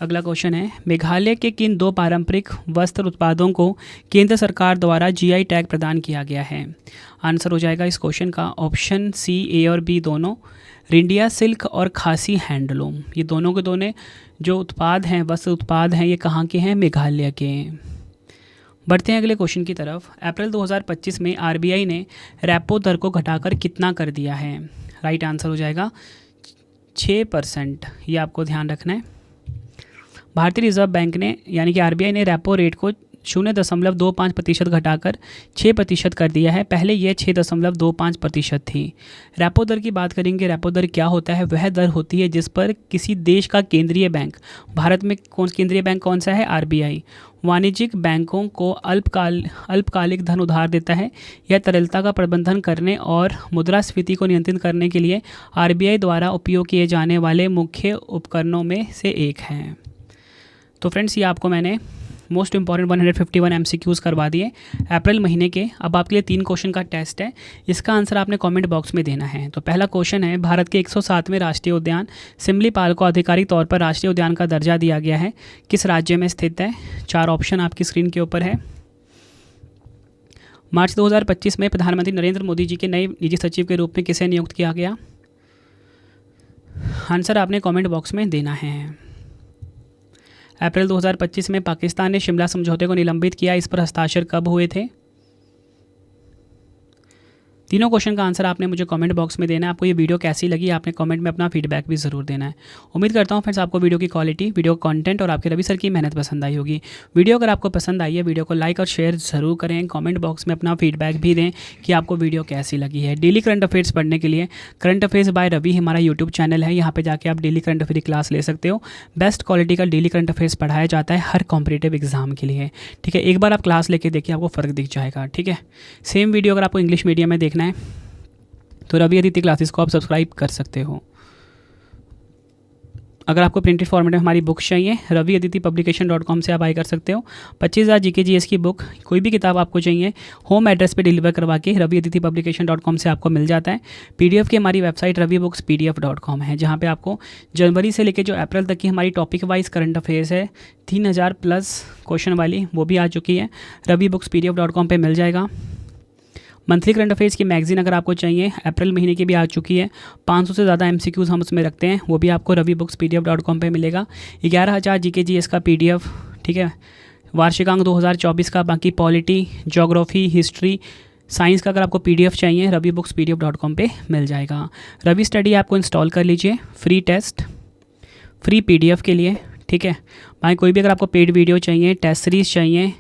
अगला क्वेश्चन है, मेघालय के किन 2 पारंपरिक वस्त्र उत्पादों को केंद्र सरकार द्वारा जीआई टैग प्रदान किया गया है? आंसर हो जाएगा इस क्वेश्चन का ऑप्शन सी, ए और बी दोनों। रिंडिया सिल्क और खासी हैंडलूम, ये दोनों के दोनों जो उत्पाद हैं, वस्त्र उत्पाद हैं, ये कहाँ के हैं? मेघालय के। बढ़ते हैं अगले क्वेश्चन की तरफ। अप्रैल 2025 में आरबीआई ने रेपो दर को घटाकर कितना कर दिया है? राइट आंसर हो जाएगा 6%। ये आपको ध्यान रखना है। भारतीय रिजर्व बैंक ने यानी कि आरबीआई ने रेपो रेट को 0.25% घटाकर 6% कर दिया है। पहले यह 6.25% थी। रेपो दर की बात करेंगे। रेपो दर क्या होता है? वह दर होती है जिस पर किसी देश का केंद्रीय बैंक, भारत में केंद्रीय बैंक कौन सा है? आरबीआई, वाणिज्यिक बैंकों को अल्पकालिक धन उधार देता है। यह तरलता का प्रबंधन करने और मुद्रास्फीति को नियंत्रित करने के लिए आरबीआई द्वारा उपयोग किए जाने वाले मुख्य उपकरणों में से एक है। तो फ्रेंड्स, ये आपको मैंने मोस्ट इंपॉर्टेंट 151 MCQs करवा दिए अप्रैल महीने के। अब आपके लिए 3 क्वेश्चन का टेस्ट है, इसका आंसर आपने कमेंट बॉक्स में देना है। तो पहला क्वेश्चन है, भारत के 107वें राष्ट्रीय उद्यान सिमलीपाल को आधिकारिक तौर पर राष्ट्रीय उद्यान का दर्जा दिया गया है, किस राज्य में स्थित है? 4 ऑप्शन आपकी स्क्रीन के ऊपर है। मार्च 2025 में प्रधानमंत्री नरेंद्र मोदी जी के नए निजी सचिव के रूप में किसे नियुक्त किया गया? आंसर आपने कमेंट बॉक्स में देना है। अप्रैल 2025 में पाकिस्तान ने शिमला समझौते को निलंबित किया, इस पर हस्ताक्षर कब हुए थे? तीनों क्वेश्चन का आंसर आपने मुझे कमेंट बॉक्स में देना है। आपको ये वीडियो कैसी लगी, आपने कमेंट में अपना फीडबैक भी ज़रूर देना है। उम्मीद करता हूँ फ्रेंड्स आपको वीडियो की क्वालिटी, वीडियो कंटेंट और आपके रवि सर की मेहनत पसंद आई होगी। वीडियो अगर आपको पसंद आई है, वीडियो को लाइक और शेयर ज़रूर करें। कमेंट बॉक्स में अपना फीडबैक भी दें कि आपको वीडियो कैसी लगी है। डेली करंट अफेयर्स पढ़ने के लिए करंट अफेयर्स बाय रवि हमारा यूट्यूब चैनल है, यहाँ पर जाके आप डेली करंट अफेयर क्लास ले सकते हो। बेस्ट क्वालिटी का डेली करंट अफेयर्स पढ़ाया जाता है हर कॉम्पिटेटिव एग्जाम के लिए। ठीक है, एक बार आप क्लास लेके देखिए, आपको फ़र्क दिख जाएगा। ठीक है, सेम वीडियो अगर आपको इंग्लिश मीडियम में देखना है तो रवि अदिति क्लासेस को आप सब्सक्राइब कर सकते हो। अगर आपको प्रिंटेड फॉर्मेट में हमारी बुक्स चाहिए, रवि अदिति publication.com से आप बाय कर सकते हो। 25,000 GK GS की बुक, कोई भी किताब आपको चाहिए होम एड्रेस पे डिलीवर करवा के रवि अदिति publication.com से आपको मिल जाता है। PDF की हमारी वेबसाइट ravibooks.pdf.com है, जहाँ पे आपको जनवरी से लेकर जो अप्रैल तक की हमारी टॉपिक वाइज करंट अफेयर्स है 3000+ क्वेश्चन वाली, वो भी आ चुकी है। ravibooks.pdf.com पे मिल जाएगा। मंथली करंट अफेयर्स की मैगजीन अगर आपको चाहिए, अप्रैल महीने की भी आ चुकी है। 500 से ज़्यादा MCQs हम उसमें रखते हैं, वो भी आपको ravibooks.pdf.com पे मिलेगा। 11,000 GK GS का PDF, ठीक है, वार्षिकांक 2024 का। बाकी पॉलिटी, ज्योग्राफी, हिस्ट्री, साइंस का अगर आपको पीडीएफ चाहिए ravibookspdf.com पे मिल जाएगा। रवि स्टडी आपको इंस्टॉल कर लीजिए, फ्री टेस्ट, फ्री पीडीएफ के लिए, ठीक है। बाकी कोई भी अगर आपको पेड वीडियो चाहिए, टेस्ट सीरीज़ चाहिए,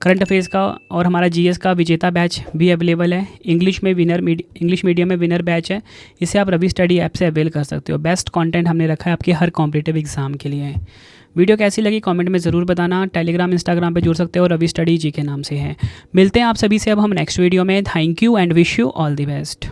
करंट अफेयर्स का और हमारा जीएस का विजेता बैच भी अवेलेबल है। इंग्लिश मीडियम में विनर बैच है, इसे आप रवि स्टडी ऐप से अवेल कर सकते हो। बेस्ट कंटेंट हमने रखा है आपके हर कॉम्पिटिटिव एग्जाम के लिए। वीडियो कैसी लगी कमेंट में ज़रूर बताना। टेलीग्राम, इंस्टाग्राम पे जुड़ सकते हो, रवि स्टडी जी के नाम से है। मिलते हैं आप सभी से अब हम नेक्स्ट वीडियो में। Thank you and wish you all the best.